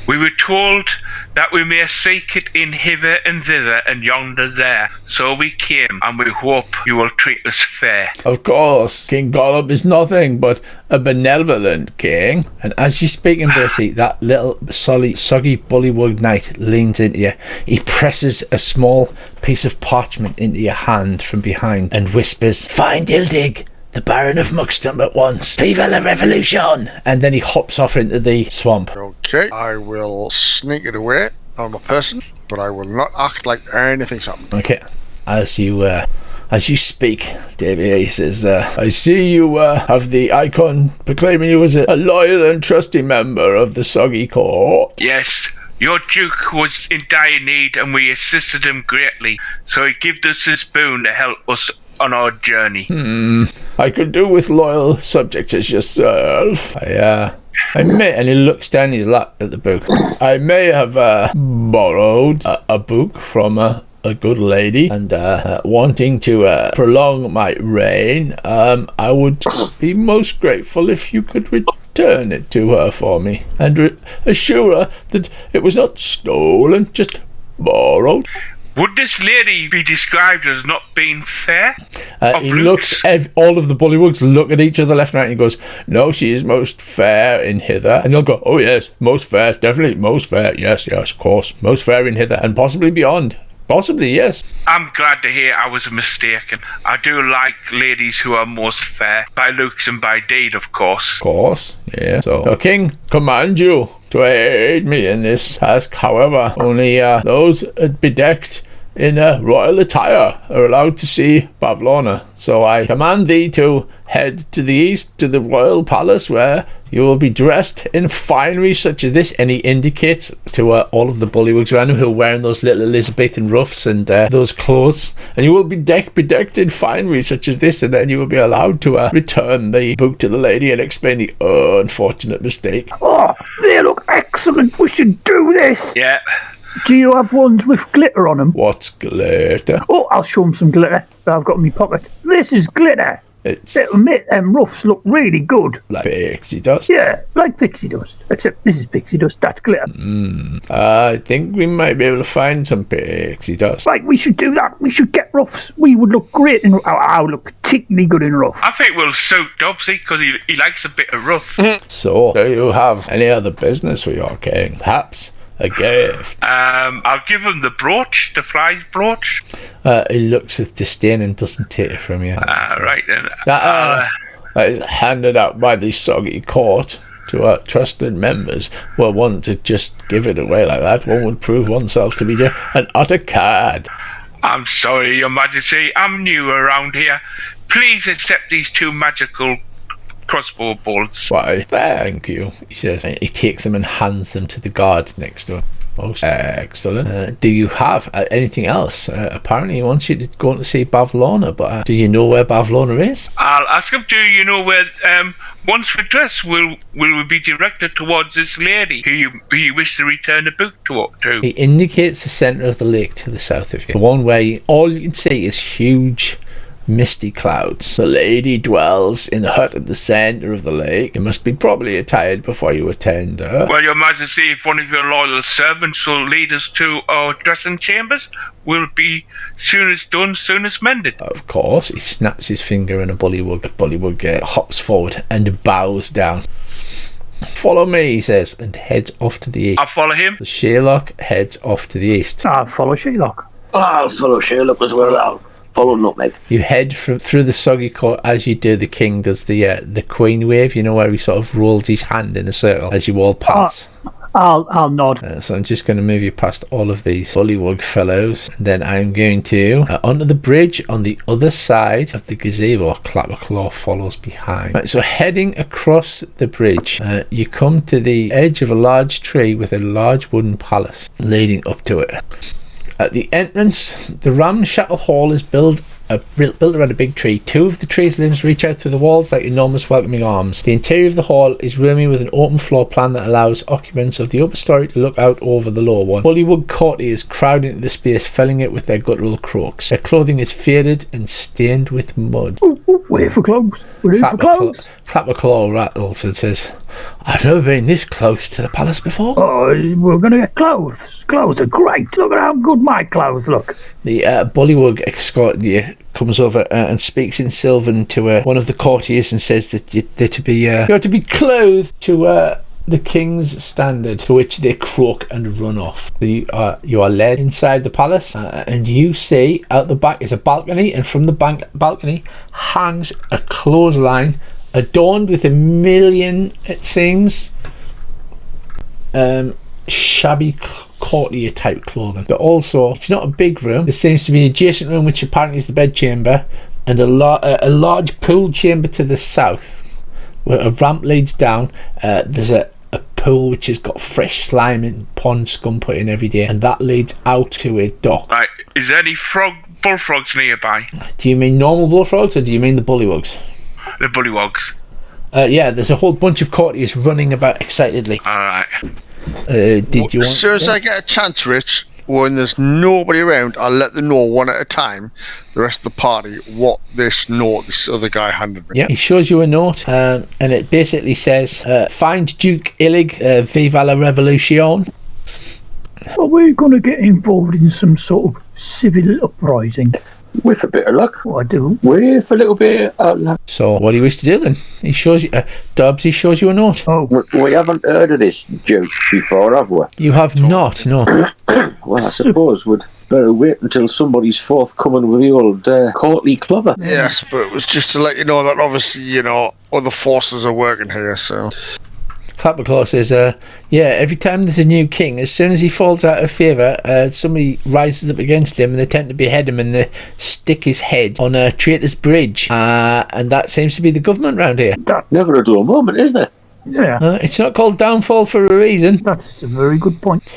We were told that we may seek it in hither and thither and yonder there. So we came, and we hope you will treat us fair. Of course, King Gollop is nothing but a benevolent king. And as you speak in Bercy, that little soggy bullywug knight leans into you. He presses a small piece of parchment into your hand from behind and whispers, "Find Ildig, the Baron of Muckstump at once. Vive la Revolution!" And then he hops off into the swamp. Okay, I will sneak it away on my person, but I will not act like anything's happened. Okay, as you speak, Davey, he says, "I see you have the icon proclaiming you as a loyal and trusty member of the Soggy Court." Yes, your Duke was in dire need, and we assisted him greatly. So he gave us his boon to help us on our journey. I could do with loyal subjects as yourself. I may, and he looks down his lap at the book. I may have borrowed a book from a good lady, and wanting to prolong my reign, I would be most grateful if you could return it to her for me, and assure her that it was not stolen, just borrowed. Would this lady be described as not being fair? He looks, all of the bullywugs look at each other left and right, and he goes, no, she is most fair in hither. And they'll go, oh yes, most fair, definitely most fair, yes, of course, most fair in hither, and possibly beyond. Possibly, yes. I'm glad to hear I was mistaken. I do like ladies who are most fair, by looks and by deed, of course. Of course, yeah. So, the king command you to aid me in this task. However, only those bedecked in royal attire are allowed to see Bavlorna. So I command thee to head to the east to the royal palace, where you will be dressed in finery such as this. And he indicates to all of the bullywugs around him who are wearing those little Elizabethan ruffs and those clothes. And you will be bedecked in finery such as this, and then you will be allowed to return the book to the lady and explain the unfortunate mistake. Oh, they look excellent. We should do this. Yeah. Do you have ones with glitter on them? What's glitter? Oh, I'll show them some glitter that I've got in my pocket. This is glitter. It'll make them ruffs look really good. Like pixie dust? Yeah, like pixie dust. Except this is pixie dust, that's glitter. I think we might be able to find some pixie dust. Right, we should do that. We should get ruffs. We would look great in ruffs. I would look particularly good in ruffs. I think we'll suit Dobsy, because he likes a bit of rough. So, do you have any other business for your king? Perhaps a gift? I'll give him the brooch, the fly brooch. He looks with disdain and doesn't take it from you. Right then. That is handed out by the soggy court to our trusted members. Well, one to just give it away like that, one would prove oneself to be an utter cad. I'm sorry, Your Majesty. I'm new around here. Please accept these 2 magical crossbow bolts. Why, thank you, he says. And he takes them and hands them to the guard next to him. Most excellent. Do you have anything else? Apparently he wants you to go and see Bavlorna, but do you know where Bavlorna is? I'll ask him, do you know where, once we're dressed, will we be directed towards this lady who you wish to return the book to? He indicates the centre of the lake to the south of you. The one where all you can see is huge misty clouds. The lady dwells in the hut at the centre of the lake. You must be properly attired before you attend her. Well, Your Majesty, if one of your loyal servants will lead us to our dressing chambers, we'll be soon as done, soon as mended. Of course. He snaps his finger and a bullywug hops forward and bows down. Follow me, he says, and heads off to the east. I'll follow him. The Sherlock heads off to the east. I'll follow Sherlock. I'll follow Sherlock as well. I'll follow Nutmeg. You head through the soggy court. As you do, the king does the queen wave, you know, where he sort of rolls his hand in a circle as you all pass. I'll nod. So I'm just going to move you past all of these bullywug fellows, and then I'm going to onto the bridge on the other side of the gazebo. Clapperclaw follows behind. Right, so heading across the bridge, you come to the edge of a large tree with a large wooden palace leading up to it. At the entrance, the ramshackle hall is built around a big tree. 2 of the tree's limbs reach out through the walls like enormous welcoming arms. The interior of the hall is roomy with an open floor plan that allows occupants of the upper story to look out over the lower one. Bullywug courtiers crowd into the space, filling it with their guttural croaks. Their clothing is faded and stained with mud. Wait for clothes. We're for clothes. Clapperclaw rattles and says, I've never been this close to the palace before. Oh, we're going to get clothes. Clothes are great. Look at how good my clothes look. The bullywug escort comes over and speaks in Sylvan to one of the courtiers and says that you're to be clothed to the king's standard, to which they croak and run off. So you are led inside the palace, and you see out the back is a balcony, and from the balcony hangs a clothesline adorned with a million, it seems, shabby courtier type clothing. But also, it's not a big room. There seems to be an adjacent room, which apparently is the bedchamber, and a large pool chamber to the south, where a ramp leads down. There's a pool which has got fresh slime and pond scum put in every day, and that leads out to a dock. Right, is there any bullfrogs nearby? Do you mean normal bullfrogs, or do you mean the bullywugs? The bullywugs. Yeah, there's a whole bunch of courtiers running about excitedly. Alright. Did you want... As soon as I get a chance, Rich, when there's nobody around, I'll let them know one at a time, the rest of the party, what this note this other guy handed me. Yeah, he shows you a note, and it basically says, find Duke Illig, viva la revolution. Are we going to get involved in some sort of civil uprising? With a bit of luck. Oh, I do. With a little bit of luck. So, what do you wish to do then? He shows you, Dubs, he shows you a note. Oh. We haven't heard of this joke before, have we? You have not, no. Well, I suppose we'd better wait until somebody's forthcoming with the old courtly clover. Yes, but it was just to let you know that obviously, other forces are working here, so... Clapperclaw says, every time there's a new king, as soon as he falls out of favour, somebody rises up against him and they tend to behead him and they stick his head on a traitor's bridge. And that seems to be the government round here. Never a dull moment, is there? Yeah. It's not called downfall for a reason. That's a very good point.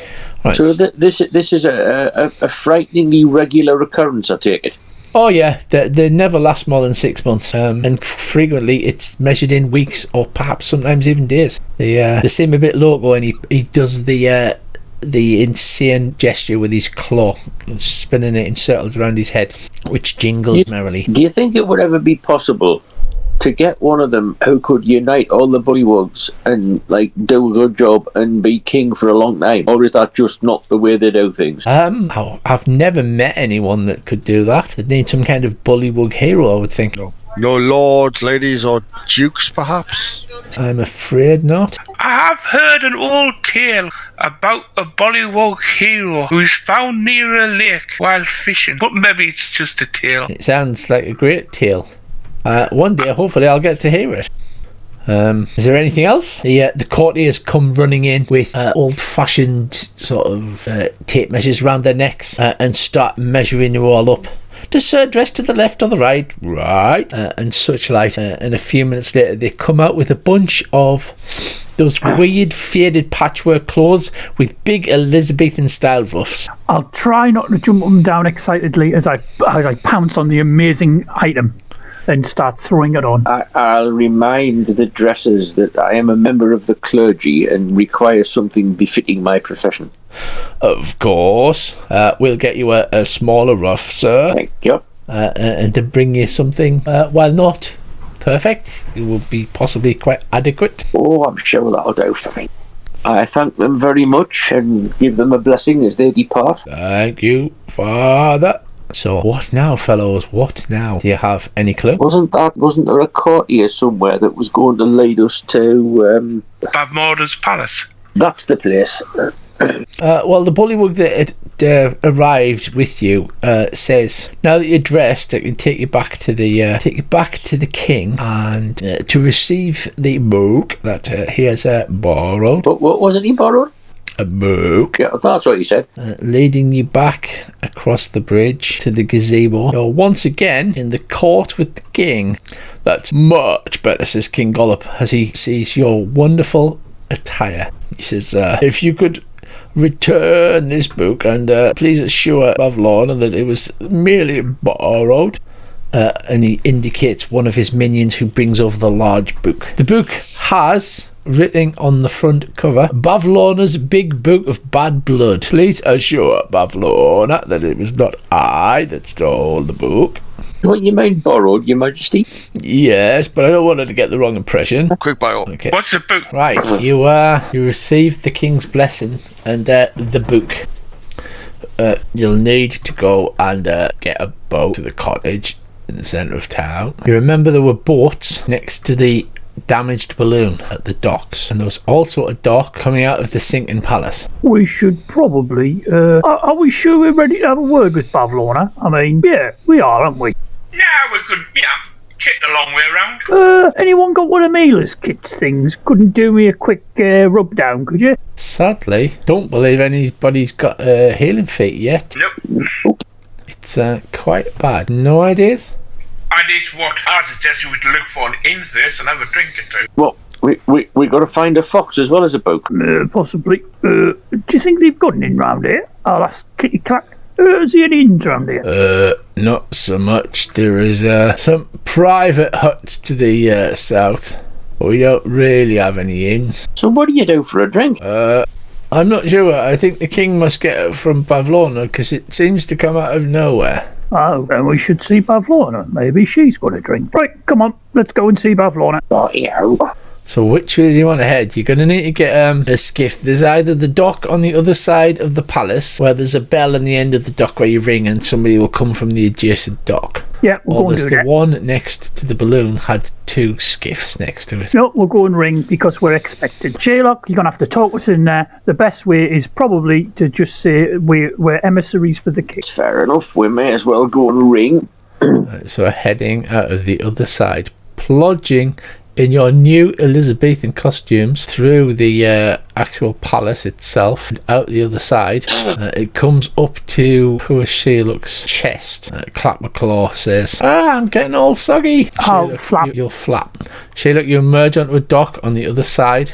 Right. So this is a frighteningly regular occurrence, I take it. Oh yeah, they never last more than 6 months, and frequently it's measured in weeks or perhaps sometimes even days. They seem a bit loco, and he does the insane gesture with his claw, spinning it in circles around his head, which jingles merrily. Do you think it would ever be possible to get one of them who could unite all the bullywugs and do a good job and be king for a long time, or is that just not the way they do things? I've never met anyone that could do that. I'd need some kind of bullywug hero, I would think. No lords, ladies, or dukes, perhaps? I'm afraid not. I have heard an old tale about a bullywug hero who's found near a lake while fishing, but maybe it's just a tale. It sounds like a great tale. One day, hopefully, I'll get to hear it. Is there anything else? The courtiers come running in with old-fashioned sort of tape measures around their necks and start measuring you all up. Does Sir dress to the left or the right? Right. And such like. And a few minutes later, they come out with a bunch of those weird faded patchwork clothes with big Elizabethan-style ruffs. I'll try not to jump up and down excitedly as I pounce on the amazing item and start throwing it on. I'll remind the dressers that I am a member of the clergy and require something befitting my profession. Of course. We'll get you a smaller ruff, sir. Thank you. And to bring you something, while not perfect, it will be possibly quite adequate. Oh, I'm sure that'll do for me. I thank them very much and give them a blessing as they depart. Thank you, Father. So, what now, fellows? What now? Do you have any clue? Wasn't there a courtier somewhere that was going to lead us to Bavmorda's palace? That's the place. Well, the bullywug that arrived with you says, now that you're dressed, it can take you back to the king and to receive the book that he has borrowed. But what wasn't he borrowed? A book. Yeah, that's what he said. Leading you back across the bridge to the gazebo. You're once again in the court with the king. That's much better, says King Gollop, as he sees your wonderful attire. He says, if you could return this book and please assure Bavlorna that it was merely borrowed. And he indicates one of his minions who brings over the large book. The book has written on the front cover, Bavlorna's Big Book of Bad Blood. Please assure Bavlorna that it was not I that stole the book. What you mean borrowed, Your Majesty? Yes, but I don't want her to get the wrong impression. Quick bio. Okay. What's the book? Right, you received the king's blessing and the book. You'll need to go and get a boat to the cottage in the centre of town. You remember there were boats next to the damaged balloon at the docks, and there was also a dock coming out of the sinking palace. We should probably are we sure we're ready to have a word with Bavlorna? I mean, yeah, we are, aren't we? Yeah, we could, kick the long way around. Anyone got one of Mila's kits things? Couldn't do me a quick rub down, could you? Sadly, don't believe anybody's got a healing feat yet. Nope. It's quite bad. No ideas? And it's what I suggest you would look for an inn first and have a drink or two. Well, we got to find a fox as well as a book. Possibly. Do you think they've got an inn round here? I'll ask Kitty Clack. Is there any inns round here? Not so much. There is some private huts to the south. We don't really have any inns. So what do you do for a drink? I'm not sure. I think the king must get it from Pavlona because it seems to come out of nowhere. Oh, then we should see Pavlona. Maybe she's got a drink. Right, come on, let's go and see Pavlona. Oh, yeah. So which way do you want to head? You're going to need to get a skiff. There's either the dock on the other side of the palace, where there's a bell on the end of the dock where you ring and somebody will come from the adjacent dock. Yeah, we'll go and do there's that. the one next to the balloon had 2 skiffs next to it. No, we'll go and ring because we're expected. Sherlock, you're going to have to talk us in there. The best way is probably to just say we're emissaries for the king. It's fair enough. We may as well go and ring. So heading out of the other side, plodging in your new Elizabethan costumes through the actual palace itself and out the other side. It comes up to poor Sherlock's chest. Clapperclaw says, I'm getting all soggy. Sherlock, flap. You'll flap. Sherlock, you emerge onto a dock on the other side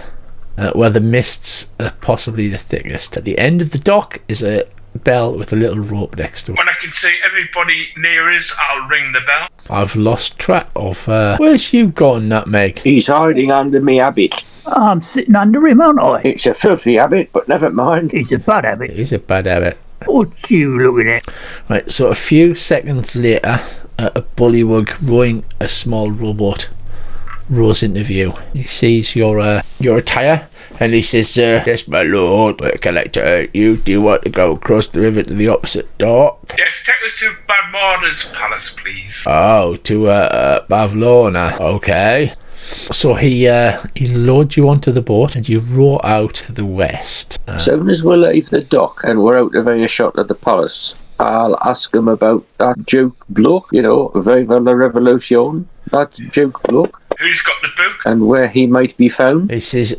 where the mists are possibly the thickest. At the end of the dock is a bell with a little rope next to it. When I can see everybody near us, I'll ring the bell. I've lost track of where's you gone, Nutmeg? He's hiding under me habit. I'm sitting under him, aren't I? It's a filthy habit, but never mind. It's a bad habit. It is a bad habit. What you looking at? Right, so a few seconds later, a bullywug rowing a small rowboat rows into view. He sees your attire and he says, yes, my lord, but collector, you do want to go across the river to the opposite dock? Yes, take us to Badmorda's palace, please. Oh, to Pavlona. Okay. So he loads you onto the boat and you row out to the west. As soon as we leave the dock and we're out of earshot of the palace, I'll ask him about that Duke bloke, Viva la Revolution, that Duke bloke. Who's got the book? And where he might be found. He says,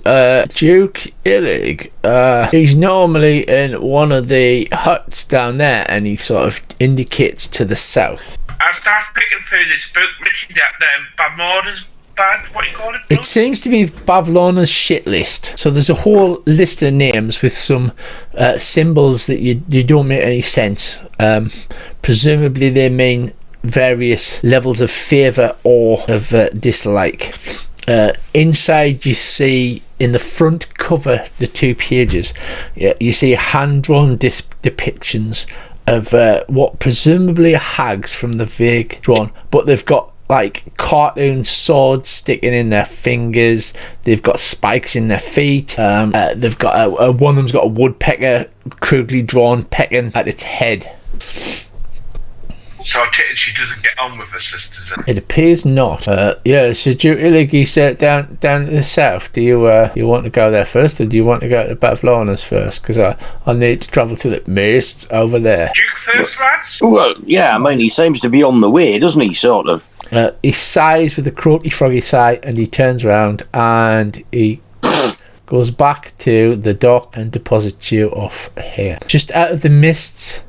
Duke Illig, he's normally in one of the huts down there, and he sort of indicates to the south. I'll start picking through this book, Richard, that Badmorda's bad, what do you call it? It seems to be Pavlona's shit list. So there's a whole list of names with some symbols that you don't make any sense. Presumably they mean various levels of favour or of dislike. Inside you see in the front cover, the 2 pages, you see hand-drawn depictions of what presumably are hags from the vague drawn, but they've got like cartoon swords sticking in their fingers, they've got spikes in their feet, they've got one of them's got a woodpecker crudely drawn pecking at its head. So I take it she doesn't get on with her sisters. It appears not. So Duke Illigi's down to the south. Do you want to go there first, or do you want to go to Pavlona's first? Because I need to travel to the mists over there. Duke first, lads? Well, yeah, I mean, he seems to be on the way, doesn't he, sort of? He sighs with a croaky froggy sigh, and he turns around and he goes back to the dock and deposits you off here. Just out of the mists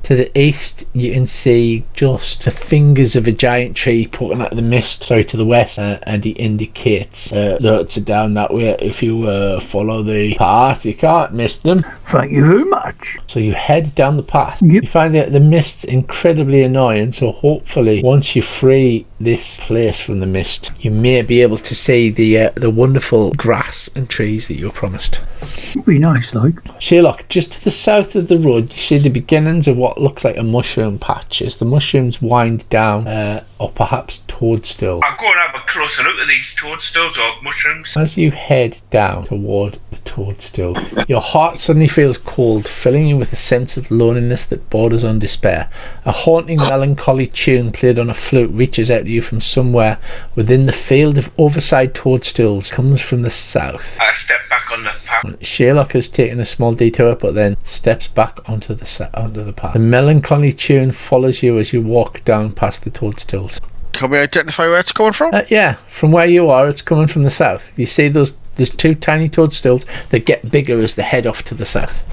to the east, you can see just the fingers of a giant tree poking out of the mist. Sorry, to the west, and he indicates that down that way. If you follow the path, you can't miss them. Thank you very much. So you head down the path. Yep. You find that the mist's incredibly annoying, so hopefully once you free this place from the mist, you may be able to see the wonderful grass and trees that you were promised. It'd be nice, like. Sherlock, just to the south of the road, you see the beginnings of what looks like a mushroom patch. As the mushrooms wind down, or perhaps toadstool. I'll go and have a closer look at these toadstools or mushrooms. As you head down toward the toadstool, your heart suddenly feels cold, filling you with a sense of loneliness that borders on despair. A haunting, melancholy tune played on a flute reaches out to you from somewhere within the field of oversized toadstools. Comes from the south. I step back on the path. Sherlock has taken a small detour, but then steps back onto the path. The melancholy tune follows you as you walk down past the toadstools. Can we identify where it's coming from? Yeah, from where you are, it's coming from the south. You see there's 2 tiny toadstools that get bigger as they head off to the south.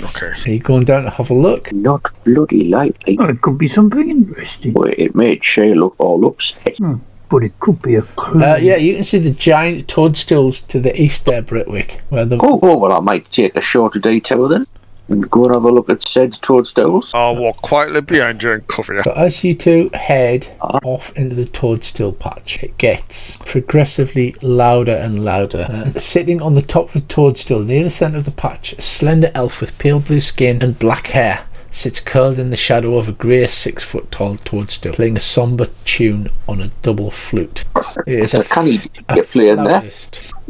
Okay. Are you going down to have a look? Not bloody likely. Oh, it could be something interesting. Well, it made Sherlock all upset. But it could be a clue. Yeah, you can see the giant toadstools to the east there, Britwick. Well, I might take a shorter detour then. and go and have a look at said toadstools. I'll walk quietly behind you and cover you. So as you two head off into the toadstool patch, it gets progressively louder and louder. Sitting on the top of the toadstool near the centre of the patch, a slender elf with pale blue skin and black hair sits curled in the shadow of a grey 6-foot tall toadstool, playing a sombre tune on a double flute. It is a playing there.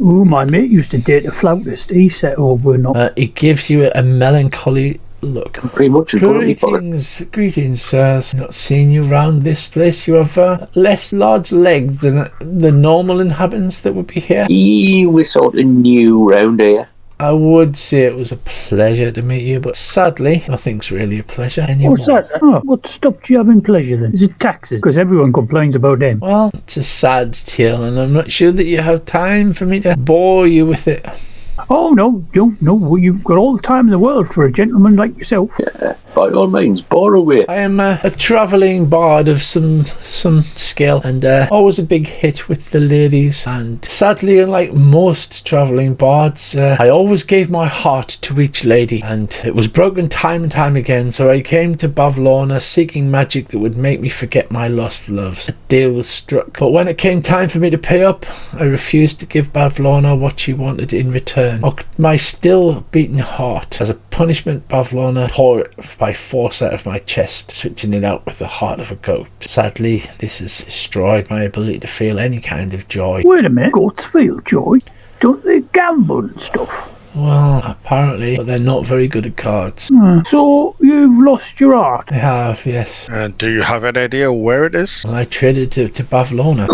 Ooh, my mate used to date a flautist. He set over and up. It gives you a melancholy look. Pretty much. Greetings, sirs. Not seen you round this place. You have less large legs than the normal inhabitants that would be here. We're sort of new round here. I would say it was a pleasure to meet you, but sadly, nothing's really a pleasure anymore. What's that? Oh, what stopped you having pleasure then? Is it taxes? Because everyone complains about them. Well, it's a sad tale, and I'm not sure that you have time for me to bore you with it. Oh, no, you've got all the time in the world for a gentleman like yourself. Yeah, by all means, bore away. I am a travelling bard of some skill, and always a big hit with the ladies. And sadly, unlike most travelling bards, I always gave my heart to each lady, and it was broken time and time again, so I came to Bavlorna seeking magic that would make me forget my lost loves. A deal was struck, but when it came time for me to pay up, I refused to give Bavlorna what she wanted in return. My still beating heart. As a punishment, Bavlorna tore it by force out of my chest, switching it out with the heart of a goat. Sadly, this has destroyed my ability to feel any kind of joy. Wait a minute, goats feel joy? Don't they gamble and stuff? Well, apparently, but they're not very good at cards. So, you've lost your heart? I have, yes. And do you have an idea where it is? Well, I traded to Bavlorna.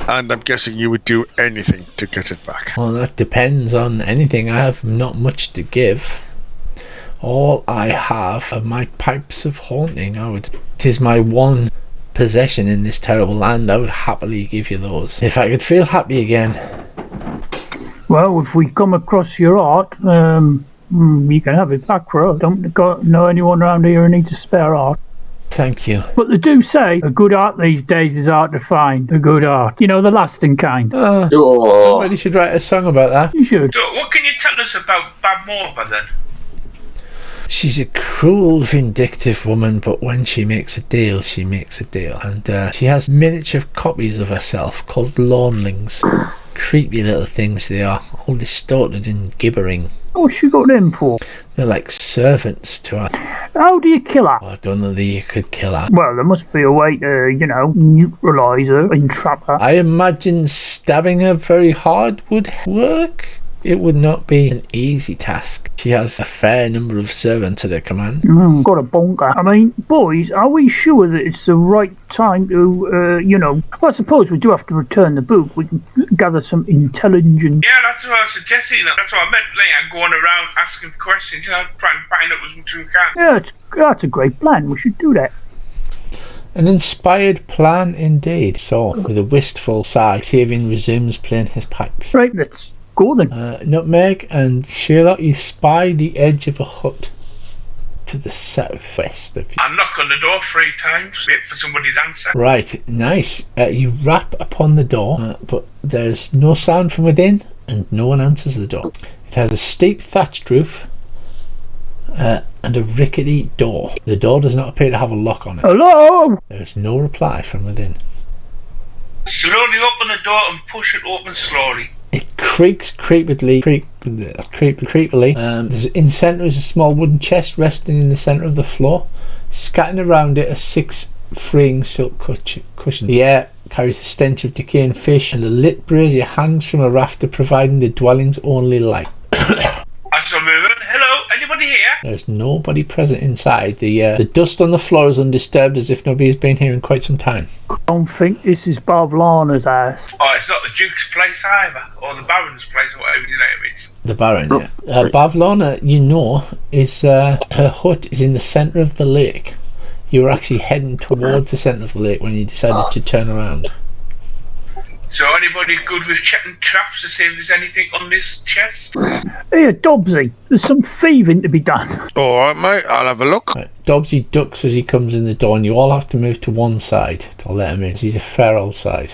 And I'm guessing you would do anything to get it back. Well, that depends on anything. I have not much to give. All I have are my pipes of haunting. It is my one possession in this terrible land. I would happily give you those. If I could feel happy again. Well, if we come across your art, you can have it back for us. Don't know anyone around here who needs a spare art. Thank you. But they do say a good art these days is hard to find. A good art. You know, the lasting kind. Somebody should write a song about that. You should. So, what can you tell us about Bab Morva then? She's a cruel, vindictive woman, but when she makes a deal, she makes a deal. And she has miniature copies of herself called lawnlings. Creepy little things they are, all distorted and gibbering. What's she got them for? They're like servants to her. How do you kill her? I don't know that you could kill her. Well, there must be a way to, neutralise her, entrap her. I imagine stabbing her very hard would work. It would not be an easy task. She has a fair number of servants at her command. Got a bonker. I mean, boys, are we sure that it's the right time to, well, I suppose we do have to return the book. We can gather some intelligence. Yeah, that's what I was suggesting. That's what I meant. Like, going around asking questions, try and find out as much as we can. Yeah, that's a great plan. We should do that. An inspired plan indeed. So, with a wistful sigh, Tavian resumes playing his pipes. Right, let's go then. Nutmeg and Sherlock, you spy the edge of a hut to the southwest of you. I knock on the door 3 times, wait for somebody's answer. Right, nice. You rap upon the door, but there's no sound from within, and no one answers the door. It has a steep thatched roof and a rickety door. The door does not appear to have a lock on it. Hello? There is no reply from within. Slowly open the door and push it open slowly. It creaks creepily. There's in the centre is a small wooden chest resting in the centre of the floor. Scattered around it are 6 freeing silk cushions. The air carries the stench of decaying fish, and a lit brazier hangs from a rafter, providing the dwelling's only light. I shall move in. Hello, anybody here? There's nobody present inside. The dust on the floor is undisturbed, as if nobody has been here in quite some time. I don't think this is Bavlorna's house. Oh, it's not the Duke's place either, or the Baron's place, or whatever his name is. The Baron, yeah. Bavlorna, is her hut is in the centre of the lake. You were actually heading towards the centre of the lake when you decided to turn around. So anybody good with checking traps to see if there's anything on this chest? Here, Dobbsy, there's some thieving to be done. Alright, mate, I'll have a look. Right. Dobbsy ducks as he comes in the door, and you all have to move to one side to let him in. He's a fair old size.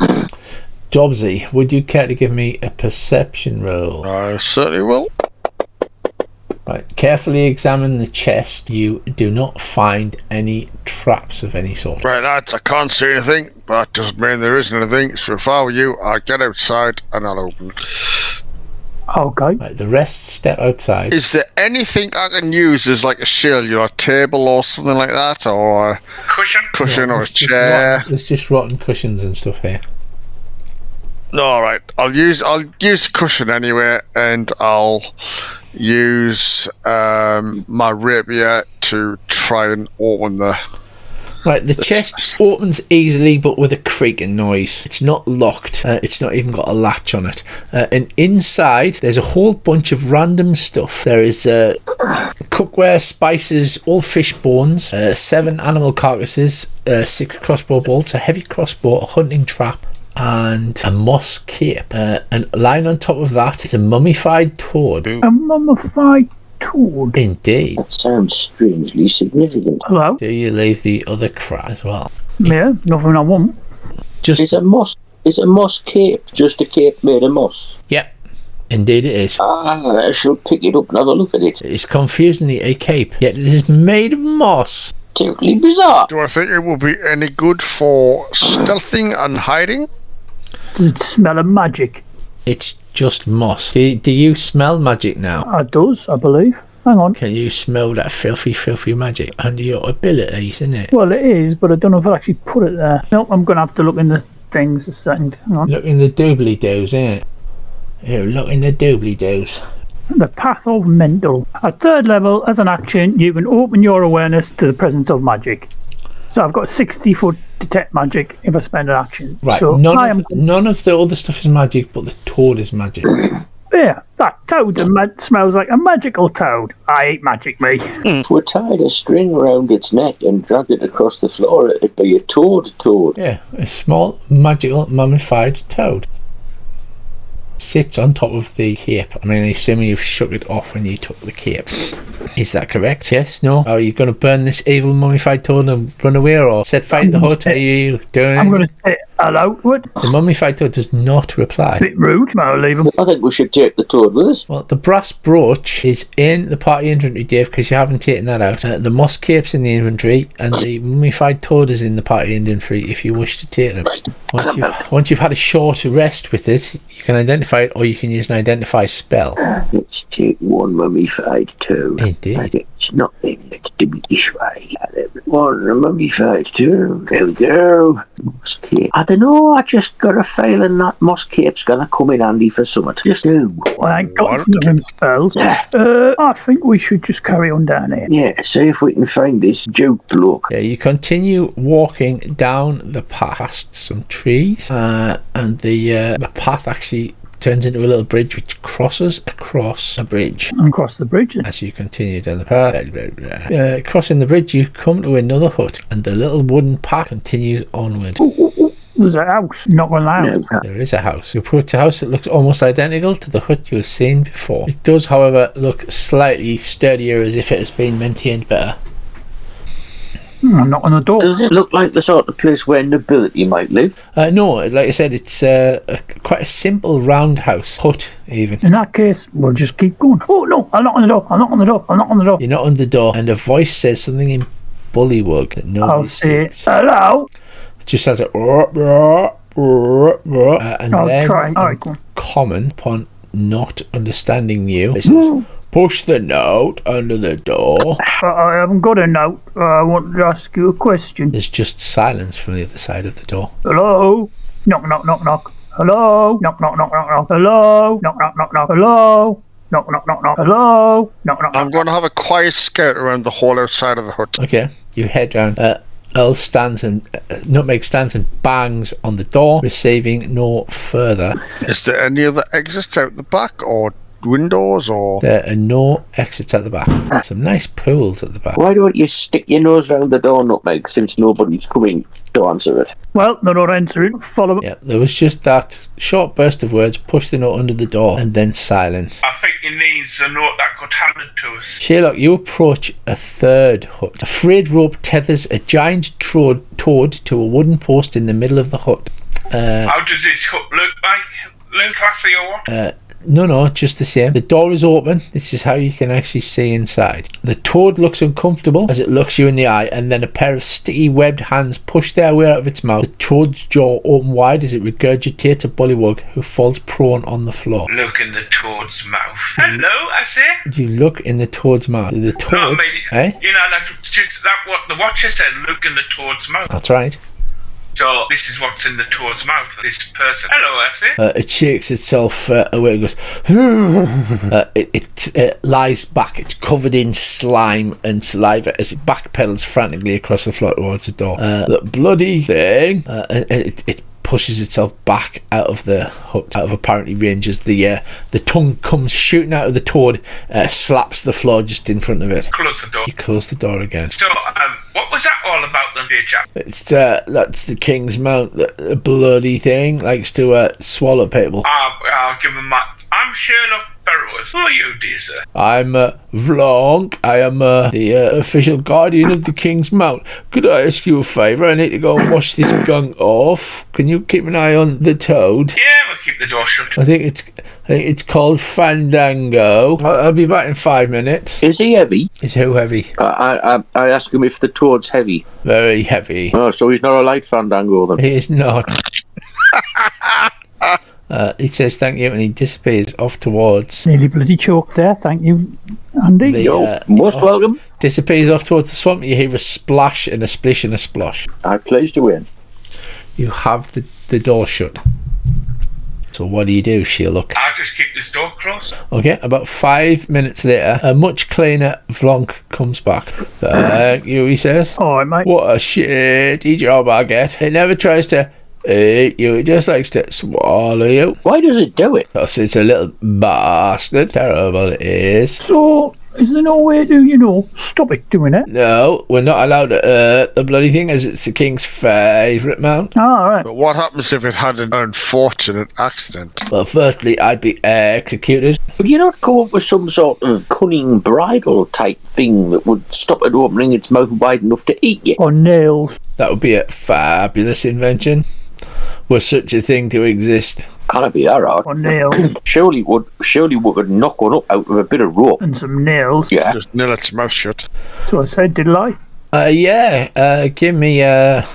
Dobbsy, would you care to give me a perception roll? I certainly will. Right, carefully examine the chest. You do not find any traps of any sort. Right, lads, I can't see anything, but that doesn't mean there isn't anything. So if I were you, I'd get outside and I'll open it. Okay. Right, the rest step outside. Is there anything I can use as like a shield, a table or something like that, or a Cushion or a chair? There's just rotten cushions and stuff here. No, all right. I'll use a cushion anyway, and I'll use my rapier to try and open the. Right, the chest opens easily but with a creaking noise. It's not locked. It's not even got a latch on it. And inside, there's a whole bunch of random stuff. There is cookware, spices, all fish bones, 7 animal carcasses, 6 crossbow bolts, a heavy crossbow, a hunting trap, and a moss cape. And lying on top of that is a mummified toad. A mummified toad? Indeed. That sounds strangely significant. Hello? Do you leave the other crap as well? Yeah, nothing I want. Is a moss cape just a cape made of moss? Yep. Indeed it is. I shall pick it up and have a look at it. It's confusingly a cape, yet it is made of moss. Totally bizarre. Do I think it will be any good for stealthing and hiding? Does it smell of magic? It's just moss. Do you smell magic now? It does, I believe. Hang on. Can you smell that filthy, filthy magic under your abilities, isn't it? Well, it is, but I don't know if I actually put it there. No, I'm going to have to look in the things a second. Hang on. Look in the doobly-doos, innit? Here, look in the doobly-doos. The Path of Mental. At 3rd level, as an action, you can open your awareness to the presence of magic. So I've got 60-foot detect magic if I spend an action. Right, so none of the other stuff is magic, but the toad is magic. Yeah, that toad smells like a magical toad. I hate magic, me. If we tied a string around its neck and dragged it across the floor, it'd be a toad. Yeah, a small, magical, mummified toad. Sits on top of the cape. I mean, assuming you've shook it off when you took the cape. Is that correct? Yes? No? Are you going to burn this evil mummified toad and run away, or set fire to the hut? Are you doing I'm going to say hello to it. The mummified toad does not reply. Bit rude, but I'll leave him. I think we should take the toad with us. Well, the brass brooch is in the party inventory, Dave, because you haven't taken that out. The moss cape's in the inventory, and the mummified toad is in the party inventory if you wish to take them. Right. Once you've had a short rest with it, you can identify it, or you can use an identify spell. Let's take one mummified toad. Indeed. It's not big. Let's do it this way. One mummified toad. There we go. Moss cape. I don't know. I just got a feeling that moss cape's gonna come in handy for something. Just do. Well, I ain't got them spells. I think we should just carry on down here. Yeah, see if we can find this joke bloke. Yeah, you continue walking down the path past some trees, and the path actually turns into a little bridge which crosses across a bridge. And cross the bridge. As you continue down the path, crossing the bridge, you come to another hut, and the little wooden path continues onward. There's a house, not a lounge. There is a house. You approach a house that looks almost identical to the hut you have seen before. It does, however, look slightly sturdier, as if it has been maintained better. I'm not on the door. Does it look like the sort of place where nobility might live? No, like I said, it's quite a simple round house. Hut, even. In that case, we'll just keep going. Oh, no, I'm not on the door. I'm not on the door. I'm not on the door. You're not on the door, and a voice says something in bullywug that nobody I'll say speaks. hello. It just sounds like... and I'll then try. All right, in go on. common, upon not understanding you, it says, push the note under the door. I haven't got a note. I want to ask you a question. There's just silence from the other side of the door. Hello? Knock, knock, knock, knock. Hello? Knock, knock, knock, knock, knock. Hello? Knock, knock, knock, knock. Hello? Knock, knock, knock, knock. Hello? Knock, knock, knock. I'm going to have a quiet scout around the whole outside of the hut. Okay, you head round. Earl stands and Nutmeg stands and bangs on the door, receiving no further. Is there any other exits out the back, or windows, or... There are no exits at the back. Some nice pools at the back. Why don't you stick your nose round the door, Nutmeg, since nobody's coming to answer it? Well, they're not answering. Follow. Yeah, there was just that short burst of words, push the note under the door, and then silence. I think he needs a note that got handed to us. Sherlock, you approach a third hut. A frayed rope tethers a giant toad to a wooden post in the middle of the hut. How does this hut look like? Look classy or what? No, just the same. The door is open. This is how you can actually see inside. The toad looks uncomfortable as it looks you in the eye, and then a pair of sticky webbed hands push their way out of its mouth. The toad's jaw open wide as it regurgitates a bullywug who falls prone on the floor. Look in the toad's mouth. Hello, I say. You look in the toad's mouth. The toad, You know, that's just what the watcher said. Look in the toad's mouth. That's right. So this is what's in the toad's mouth. This person. Hello, I say. It shakes itself away. It goes. It lies back. It's covered in slime and saliva as it backpedals frantically across the floor towards the door. The bloody thing. It pushes itself back out of the hut, out of apparently range, as the tongue comes shooting out of the toad, slaps the floor just in front of it. Close the door. You close the door again. So, what was that all about then, dear chap? That's the King's Mount. The bloody thing likes to swallow people. I'll give him my... I'm Sherlock Burroughs. Who are you, dear sir? I'm Vlonk. I am the official guardian of the King's Mount. Could I ask you a favour? I need to go and wash this gunk off. Can you keep an eye on the toad? Yeah, we'll keep the door shut. I think it's called Fandango. I'll be back in 5 minutes. Is he heavy? Is who heavy? I ask him if the toad's heavy. Very heavy. Oh, so he's not a light Fandango then? He is not. He says thank you and he disappears off towards... Nearly bloody choked there, thank you, Andy. You're most welcome. Disappears off towards the swamp. You hear a splash and a splish and a splosh. I'm pleased to win. You have the door shut. So what do, Sherlock? I'll just keep this door closed. Okay, about 5 minutes later, a much cleaner Vlonk comes back. Thank you, he says. Alright, mate. What a shitty job I get. It never tries to eat you, it just likes to swallow you. Why does it do it? Because it's a little bastard. Terrible it is. So, is there no way to, stop it doing it? No, we're not allowed to hurt the bloody thing, as it's the King's favourite mount. Alright. But what happens if it had an unfortunate accident? Well, firstly, I'd be executed. Would you not come up with some sort of cunning bridle type thing that would stop it opening its mouth wide enough to eat you? Or nails. That would be a fabulous invention. Were such a thing to exist. Can't it be that hard? Or nails. Surely we could knock one up out of a bit of rope. And some nails. Yeah. Just nail its mouth shut. So I said, did I? Yeah. Give me I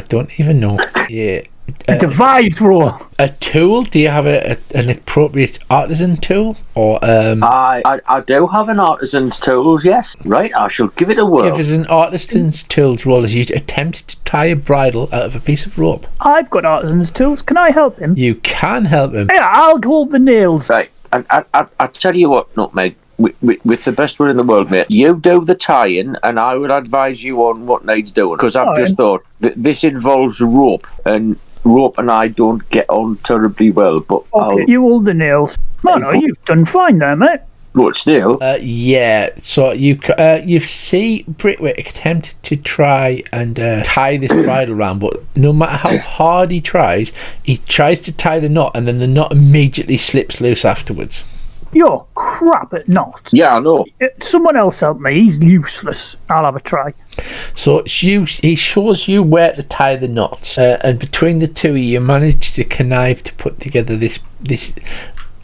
don't even know. Yeah. A device roll. A tool? Do you have an appropriate artisan tool? Or I do have an artisan's tools, yes. Right, I shall give it a whirl. Give us an artisan's tools roll as you attempt to tie a bridle out of a piece of rope. I've got artisan's tools. Can I help him? You can help him. Yeah, I'll hold the nails. Right, and I tell you what, Nutmeg, with the best will in the world, mate, you do the tying and I would advise you on what needs doing, because I've just thought that this involves rope and I don't get on terribly well, but okay, you hold the nails. No, you've done fine there, mate. But still, yeah. So you see Britwick attempt to try and tie this bridle round, but no matter how hard he tries to tie the knot, and then the knot immediately slips loose afterwards. You're crap at knots. Yeah, I know. Someone else help me. He's useless. I'll have a try. So he shows you where to tie the knots, and between the two of you manage to connive to put together this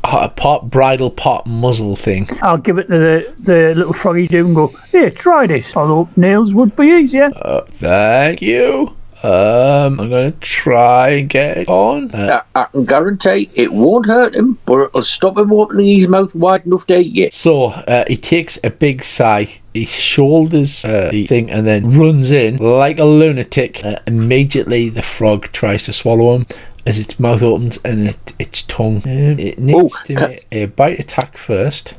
part bridle, part muzzle thing. I'll give it to the little froggy dude and go, here, try this. Although nails would be easier. Thank you. I'm going to try and get it on. I can guarantee it won't hurt him, but it'll stop him opening his mouth wide enough to eat you. So he takes a big sigh, he shoulders the thing and then runs in like a lunatic. Immediately the frog tries to swallow him as its mouth opens and its tongue. It needs to make a bite attack first.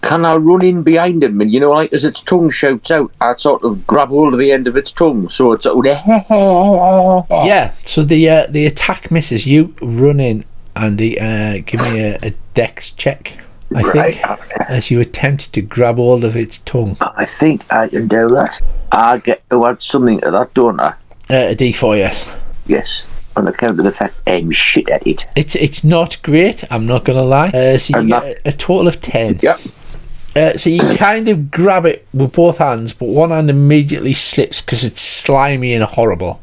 Can I run in behind him and, like as its tongue shoots out, I sort of grab hold of the end of its tongue, so it's sort of... Yeah, so the attack misses. You run in, Andy, give me a dex check, I think, as you attempt to grab hold of its tongue. I think I can do that. I get to add something to that, don't I? A d4, yes. Yes. On account of the fact I'm shit at it. It's not great, I'm not going to lie. So you get a total of 10. Yep. So you kind of grab it with both hands, but one hand immediately slips because it's slimy and horrible.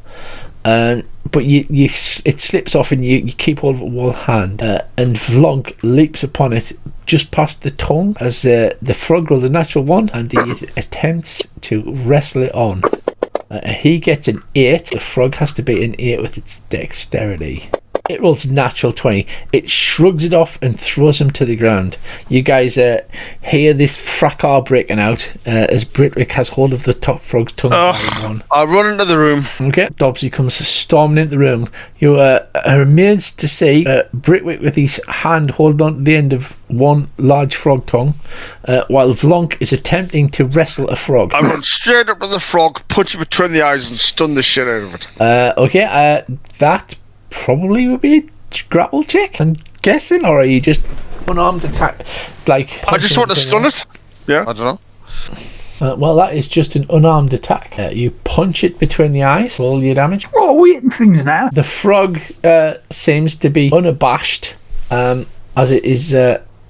And but it slips off and you keep hold of it with one hand, and Vlonk leaps upon it just past the tongue as the frog rolled a natural one, and he attempts to wrestle it on. He gets an 8. The frog has to beat an 8 with its dexterity. It rolls a natural 20. It shrugs it off and throws him to the ground. You guys hear this fracas breaking out as Britwick has hold of the top frog's tongue. I run into the room. Okay, Dobbsy comes storming into the room. You are amazed to see Britwick with his hand holding on to the end of one large frog tongue, while Vlonk is attempting to wrestle a frog. I run straight up to the frog, punch it between the eyes, and stun the shit out of it. Okay, that probably would be a grapple check, I'm guessing, or are you just unarmed attack? I just want to stun it. Yeah, I don't know. Well, that is just an unarmed attack. You punch it between the eyes, roll your damage. Oh, we're hitting things now. The frog seems to be unabashed, as it is.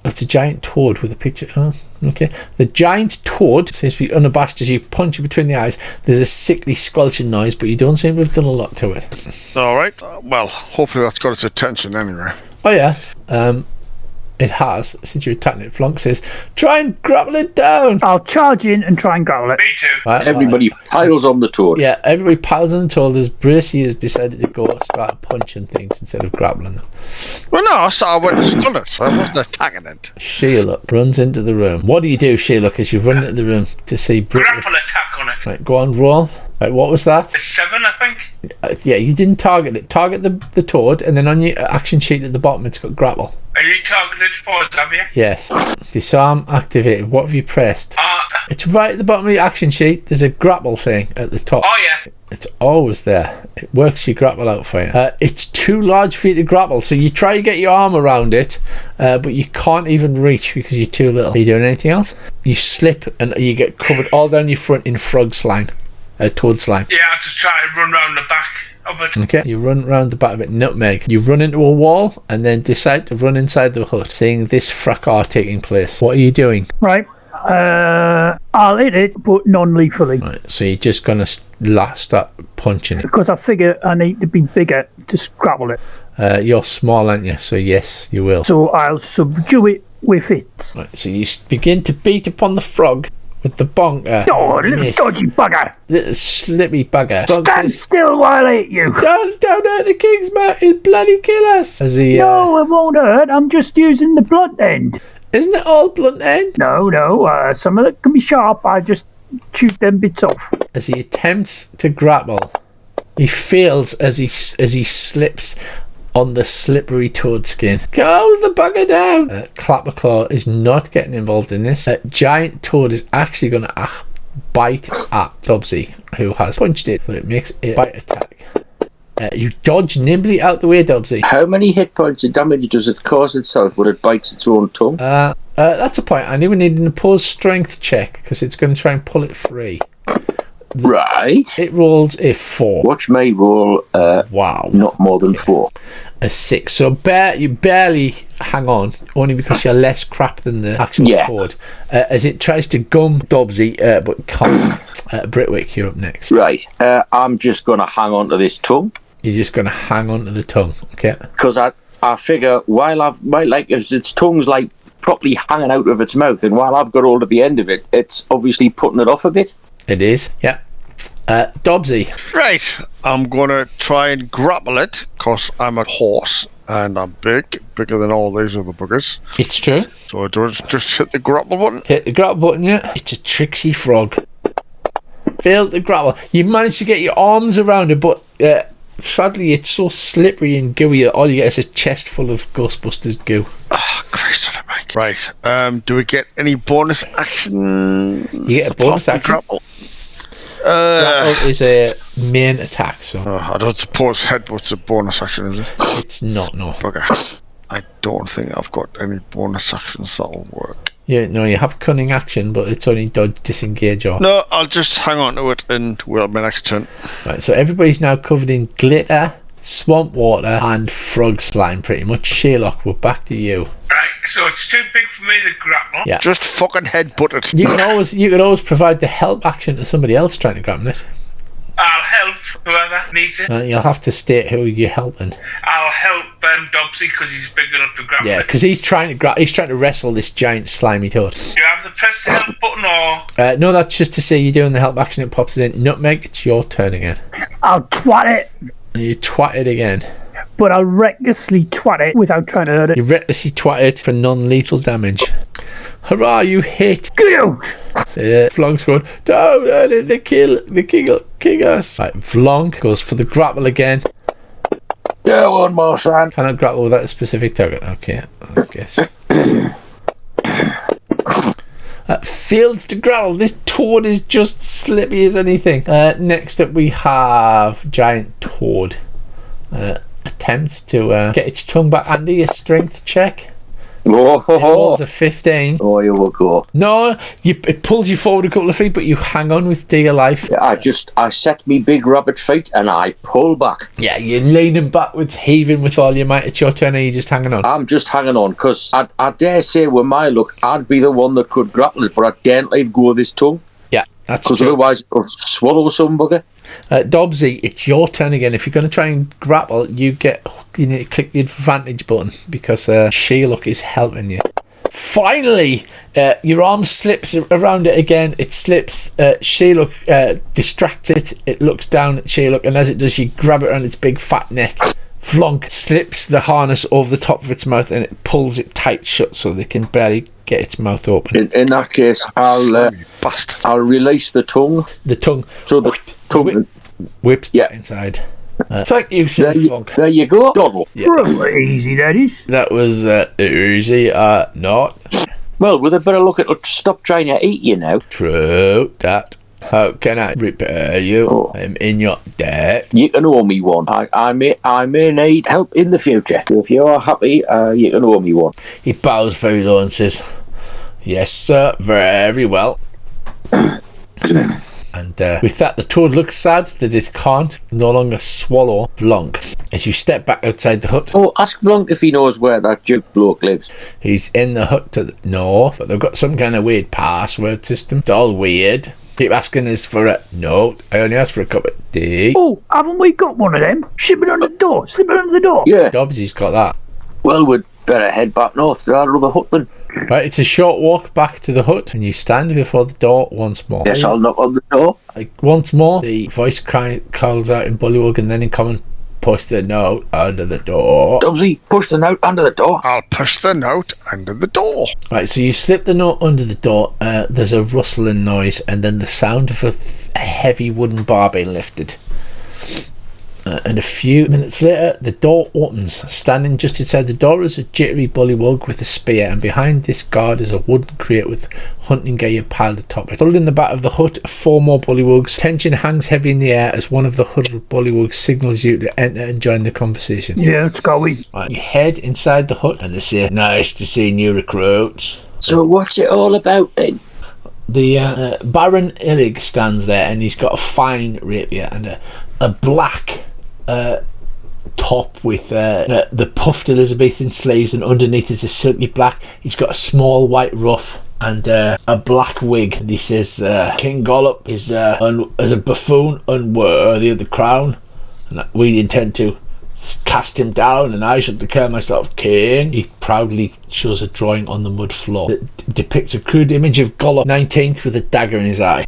It's a giant toad with a picture. Oh, okay. The giant toad seems to be unabashed as you punch it between the eyes. There's a sickly squelching noise, but you don't seem to have done a lot to it. All right. Well, hopefully that's got its attention anyway. Oh yeah. It has, since you're attacking it. Vlonk says, try and grapple it down. I'll charge in and try and grapple it. Me too. Right, everybody piles on the toad. Yeah, everybody piles on the toad as Bracy has decided to go start punching things instead of grappling them. Well, no, I went to stun it. I wasn't attacking it. Sheila runs into the room. What do you do, Sheila, as you run into the room to see Bracy? Grapple attack on it. Right, go on, roll. Right, what was that? It's 7, I think. Yeah, you didn't target it. Target the toad, and then on your action sheet at the bottom, it's got grapple. Are you targeted for us, have you? Yes. Disarm activated. What have you pressed? It's right at the bottom of your action sheet. There's a grapple thing at the top. Oh, yeah. It's always there. It works your grapple out for you. It's too large for you to grapple, so you try to get your arm around it, but you can't even reach because you're too little. Are you doing anything else? You slip and you get covered all down your front in frog slime. Toad slime. Yeah, I just try to run round the back of it. Okay, you run around the back of it, nutmeg. You run into a wall and then decide to run inside the hut, seeing this fracas taking place. What are you doing? Right. I'll hit it, but non-lethally. Right, so you're just going to start punching it. Because I figure I need to be bigger to grapple it. You're small, aren't you? So yes, you will. So I'll subdue it with it. Right, so you begin to beat upon the frog with the bonker. Oh, little dodgy bugger. Little slippy bugger. Stand still while I hit you. Don't hurt the king's man. He'll bloody kill us. No, it won't hurt. I'm just using the blunt end. Isn't it all blunt end? No. Some of it can be sharp. I just shoot them bits off. As he attempts to grapple, he fails as he slips on the slippery toad skin. Hold the bugger down. Clapperclaw is not getting involved in this. Giant toad is actually going to bite at Dobbsy, who has punched it, but it makes a bite attack. You dodge nimbly out the way, Dobbsy. How many hit points of damage does it cause itself when it bites its own tongue? That's a point. I think we need an opposed strength check because it's going to try and pull it free. Right. It rolls a 4. Watch me roll. Wow. Not more than 4. A 6. So you barely hang on, only because you're less crap than the actual toad. As it tries to gum Dobbsy, but can't. Britwick, you're up next. Right. I'm just going to hang on to this tongue. You're just going to hang on to the tongue, okay? Because I figure its tongue's like properly hanging out of its mouth, and while I've got hold of the end of it, it's obviously putting it off a bit. It is, yeah. Dobbsy. Right. I'm going to try and grapple it, because I'm a horse, and I'm bigger than all these other buggers. It's true. So I just hit the grapple button. Hit the grapple button, yeah. It's a tricksy frog. Failed to grapple. You managed to get your arms around it, but sadly it's so slippery and gooey that all you get is a chest full of Ghostbusters goo. Oh, Christ, right. Do we get any bonus action? You get a bonus action. Grapple. Grapple is a main attack, so. I don't suppose headbutt's a bonus action, is it? It's not, no. Okay. I don't think I've got any bonus actions that'll work. Yeah, no, you have cunning action, but it's only dodge, disengage, or. No, I'll just hang on to it and wait my next turn. Right, so everybody's now covered in glitter, swamp water, and frog slime, pretty much. Sherlock, we're back to you. Right, so it's too big for me to grapple. Yeah. Just fucking headbutt it. You can always provide the help action to somebody else trying to grapple it. I'll help whoever needs it. You'll have to state who you're helping. I'll help Dobsy because he's big enough to grab Yeah, it. because he's trying to wrestle this giant slimy toad. Do you have the press the help button or? No, that's just to say you're doing the help action. It pops it in. Nutmeg, it's your turn again. I'll twat it. And you twat it again. But I'll recklessly twat it without trying to hurt it. You recklessly twat it for non-lethal damage. Hurrah, you hit. Get out! Vlong's going, don't, the king will kill us. Right, Vlong goes for the grapple again. Yeah, one more, son. Cannot grapple without a specific target. Okay, I guess. Failed to grapple. This toad is just slippy as anything. Next up we have Giant Toad. Attempts to get its tongue back. Andy, a strength check. Oh, It's a 15. Oh, you will go. No, it pulls you forward a couple of feet, but you hang on with dear life. Yeah, I set me big rabbit feet and I pull back. Yeah, you're leaning backwards, heaving with all your might. It's your turn, and you're just hanging on. I'm just hanging on because I dare say, with my luck, I'd be the one that could grapple it, but I daren't leave go of this tongue. Yeah, that's because true. otherwise it'll swallow some bugger. Dobsy, it's your turn again. If you're going to try and grapple, you need to click the advantage button because Shelock is helping you. Finally, your arm slips around it again. It slips. Shelock distracts it. It looks down at Shelock, and as it does, you grab it around its big fat neck. Flonk slips the harness over the top of its mouth, and it pulls it tight shut so they can barely get its mouth open. In that case, I'll release the tongue. The tongue. So the tongue whips inside. Thank you, Sir Flonk. There you go. Double. Yeah. Easy, that is. That was easy. Not. Well, with a bit of luck, it'll stop trying to eat you now. True that. How can I repair you? Oh. I'm in your debt. You can owe me one. I may need help in the future. If you're happy, you can owe me one. He bows very low and says, "Yes, sir. Very well." And with that, the toad looks sad that it can't no longer swallow Vlonk. As you step back outside the hut. Oh, ask Vlonk if he knows where that Duke bloke lives. He's in the hut to the north, but they've got some kind of weird password system. It's all weird. Keep asking us for a note. I only asked for a cup of tea. Oh, haven't we got one of them? Ship it on the door. Slip it under the door. Yeah. Dobsy's got that. Well, we'd better head back north to our other hut then. Right, it's a short walk back to the hut, and you stand before the door once more. Yes, I'll knock on the door. Once more, the voice calls out in Bullywug, and then in common, push the note under the door. Dobsy, push the note under the door. I'll push the note under the door. Right, so you slip the note under the door. There's a rustling noise, and then the sound of a heavy wooden bar being lifted. And a few minutes later, the door opens. Standing just inside the door is a jittery Bullywug with a spear, and behind this guard is a wooden crate with hunting gear piled atop it. Huddled in the back of the hut are 4 more Bullywugs. Tension hangs heavy in the air as one of the huddled Bullywugs signals you to enter and join the conversation. Yeah, let's go. Right, you head inside the hut, and they say, "Nice to see new recruits." So what's it all about then? The Baron Illig stands there, and he's got a fine rapier and a black top with the puffed Elizabethan sleeves, and underneath is a silky black. He's got a small white ruff and a black wig, and he says, "King Gollop is as a buffoon unworthy of the crown, and we intend to cast him down, and I shall declare myself king." He proudly shows a drawing on the mud floor that depicts a crude image of Gollop 19th with a dagger in his eye.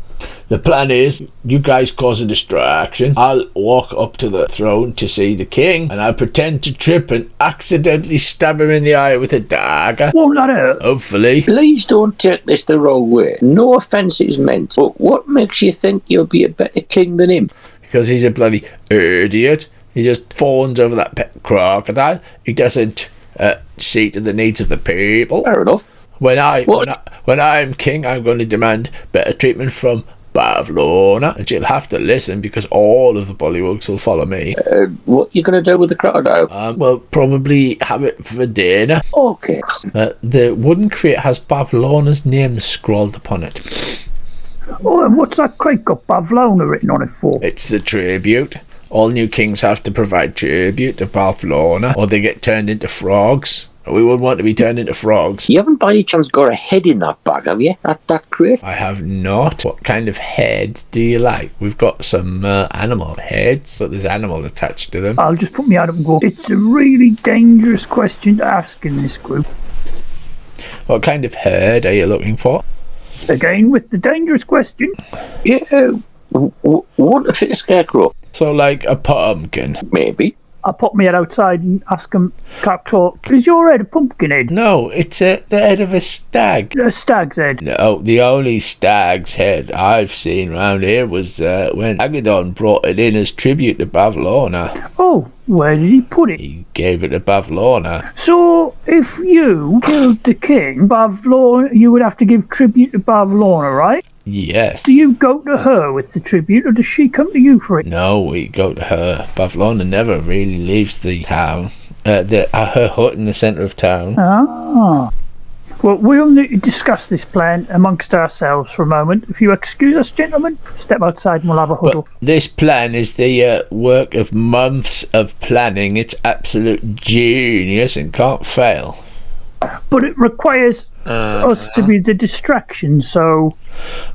"The plan is, you guys cause a distraction. I'll walk up to the throne to see the king, and I'll pretend to trip and accidentally stab him in the eye with a dagger. Won't that hurt? Hopefully." Please don't take this the wrong way. No offence is meant, but what makes you think you'll be a better king than him? Because he's a bloody idiot. He just fawns over that pet crocodile. He doesn't see to the needs of the people. Fair enough. When I'm king, I'm going to demand better treatment from Bavlorna, and she'll have to listen because all of the Bullywugs will follow me. What you going to do with the crocodile? Well, probably have it for dinner. Okay. The wooden crate has Bavlorna's name scrawled upon it. Oh, and what's that crate got Bavlorna written on it for? It's the tribute. All new kings have to provide tribute to Bavlorna, or they get turned into frogs. We wouldn't want to be turned into frogs. You haven't by any chance got a head in that bag, have you? That crate? I have not. What kind of head do you like? We've got some animal heads, but there's animal attached to them. I'll just put me out and go. It's a really dangerous question to ask in this group. What kind of head are you looking for? Again, with the dangerous question. Yeah, want to fit a scarecrow? So like a pumpkin? Maybe. I'll pop my head outside and ask him, Cat Claw, is your head a pumpkin head? No, it's the head of a stag. A stag's head? No, the only stag's head I've seen round here was when Agadon brought it in as tribute to Bavlorna. Oh, where did he put it? He gave it to Bavlorna. So, if you killed the king, Bavlorna, you would have to give tribute to Bavlorna, right? Yes. Do you go to her with the tribute, or does she come to you for it? No, we go to her. Bavlorna never really leaves the town. Her hut in the centre of town. Ah. Well, we'll need to discuss this plan amongst ourselves for a moment. If you excuse us, gentlemen, step outside and we'll have a huddle. But this plan is the work of months of planning. It's absolute genius and can't fail. But it requires us to be the distraction, so...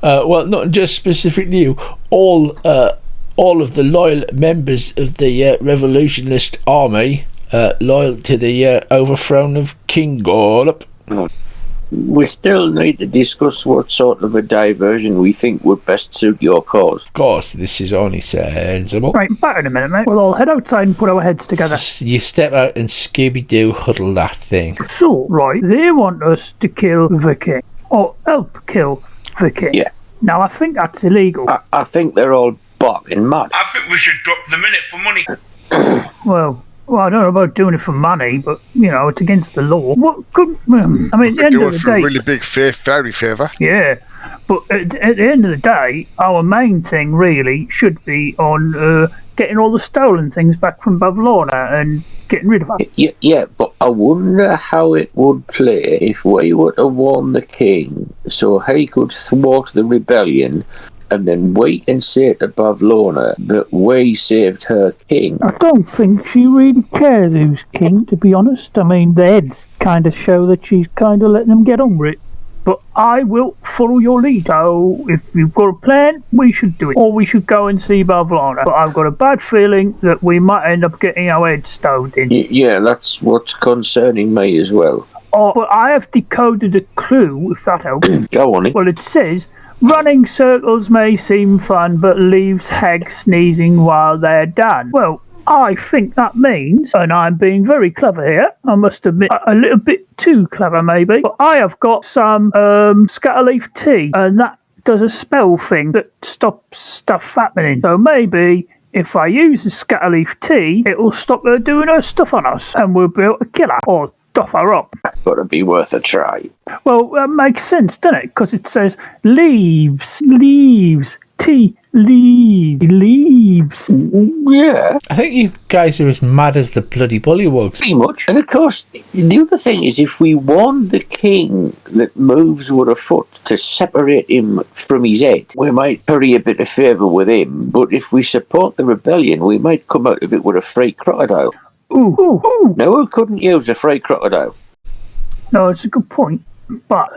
well, not just specifically you. All of the loyal members of the revolutionist army, loyal to the overthrow of King Gorlup. We still need to discuss what sort of a diversion we think would best suit your cause. Of course, this is only sensible. Right, back in a minute, mate. We'll all head outside and put our heads together. You step out and Scooby-Doo huddle that thing. So, right, they want us to kill the king. Or help kill the king. Yeah. Now, I think that's illegal. I think they're all barking mad. I think we should drop them in it for money. Well, I don't know about doing it for money, but, you know, it's against the law. What could... I mean, at the end do of it the for day... a really big fairy favour. Yeah, but at the end of the day, our main thing really should be on getting all the stolen things back from Bavlorna and getting rid of them. Yeah, but I wonder how it would play if we were to warn the king so he could thwart the rebellion, and then we can say to Bavlorna that we saved her king. I don't think she really cares who's king, to be honest. I mean, the heads kind of show that she's kind of letting them get on with it. But I will follow your lead. So if you've got a plan, we should do it. Or we should go and see Bavlorna. But I've got a bad feeling that we might end up getting our heads stoved in. Yeah, that's what's concerning me as well. Oh, but I have decoded a clue, if that helps. Go on. Well, it says... running circles may seem fun, but leaves hags sneezing while they're done. Well, I think that means, and I'm being very clever here, I must admit, a little bit too clever maybe, but I have got some scatterleaf tea, and that does a spell thing that stops stuff happening. So maybe if I use the scatterleaf tea, it will stop her doing her stuff on us, and we'll be able to kill her, or stuff her up. That's got to be worth a try. Well, that makes sense, doesn't it? Because it says leaves, tea, leaves. Yeah. I think you guys are as mad as the bloody bullywugs. Pretty much. And of course, the other thing is if we warn the king that moves were afoot to separate him from his head, we might curry a bit of favour with him, but if we support the rebellion, we might come out of it with a free crocodile. Ooh. No, we couldn't use a free crocodile. No, it's a good point, but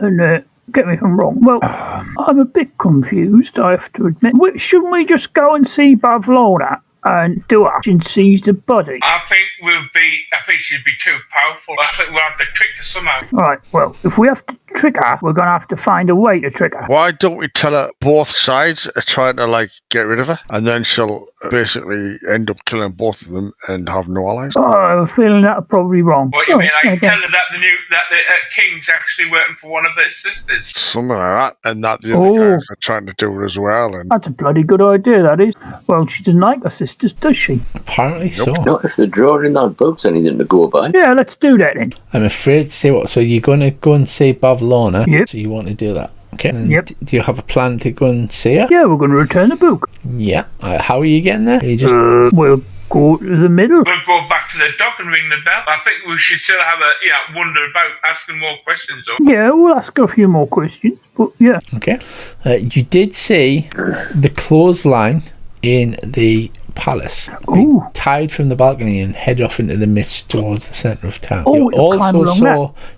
get me if I'm wrong. Well, I'm a bit confused, I have to admit. Shouldn't we just go and see Bavlorna and do it and seize the body? I think she'd be too powerful. I think we'll have to trick her somehow. Right, well, if we have to trick her, we're going to have to find a way to trick her. Why don't we tell her both sides are trying to, get rid of her? And then she'll basically end up killing both of them and have no allies. Oh, I have a feeling that's probably wrong. What you mean? I can tell her that the king's actually working for one of her sisters. Something like that. And that the other guys are trying to do it as well. And that's a bloody good idea, that is. Well, she doesn't like her sisters, does she? Apparently so. Not if the drawing in that book's anything to go by. Yeah, let's do that then. I'm afraid to say what. So you're going to go and see Bavlorna? Yep. So you want to do that? Okay. And yep. Do you have a plan to go and see her? Yeah, we're going to return the book. Yeah. How are you getting there? Are you just... we'll go to the middle. We'll go back to the dock and ring the bell. I think we should still have a wonder about asking more questions, though. Yeah, we'll ask her a few more questions, but yeah. Okay. You did see the clothesline in the palace. Ooh. Tied from the balcony and head off into the mist towards the centre of town. Oh,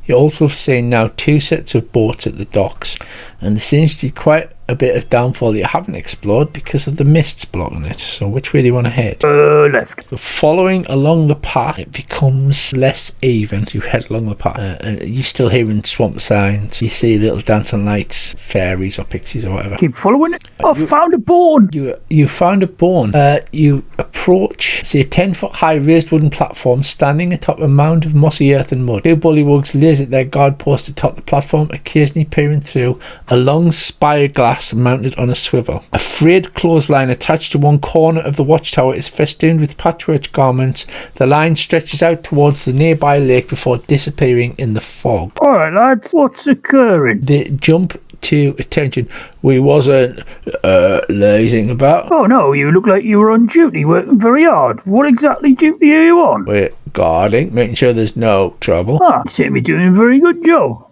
You also have seen now 2 sets of boats at the docks, and there seems to be quite a bit of downfall that you haven't explored because of the mists blocking it. So which way do you want to head? Left. So following along the path, it becomes less even. You head along the path, and you're still hearing swamp signs. You see little dancing lights, fairies or pixies or whatever. Keep following it. I found a bone. You found a bone. You approach, see a 10-foot high raised wooden platform standing atop a mound of mossy earth and mud. 2 bullywugs lays at their guard post atop the platform, occasionally peering through a long spire glass mounted on a swivel. A frayed clothesline attached to one corner of the watchtower is festooned with patchwork garments. The line stretches out towards the nearby lake before disappearing in the fog. Alright lads, what's occurring? They jump to attention. We wasn't lazing about. Oh no, you look like you were on duty, working very hard. What exactly duty are you on? We're guarding, making sure there's no trouble. You seem to be doing a very good job.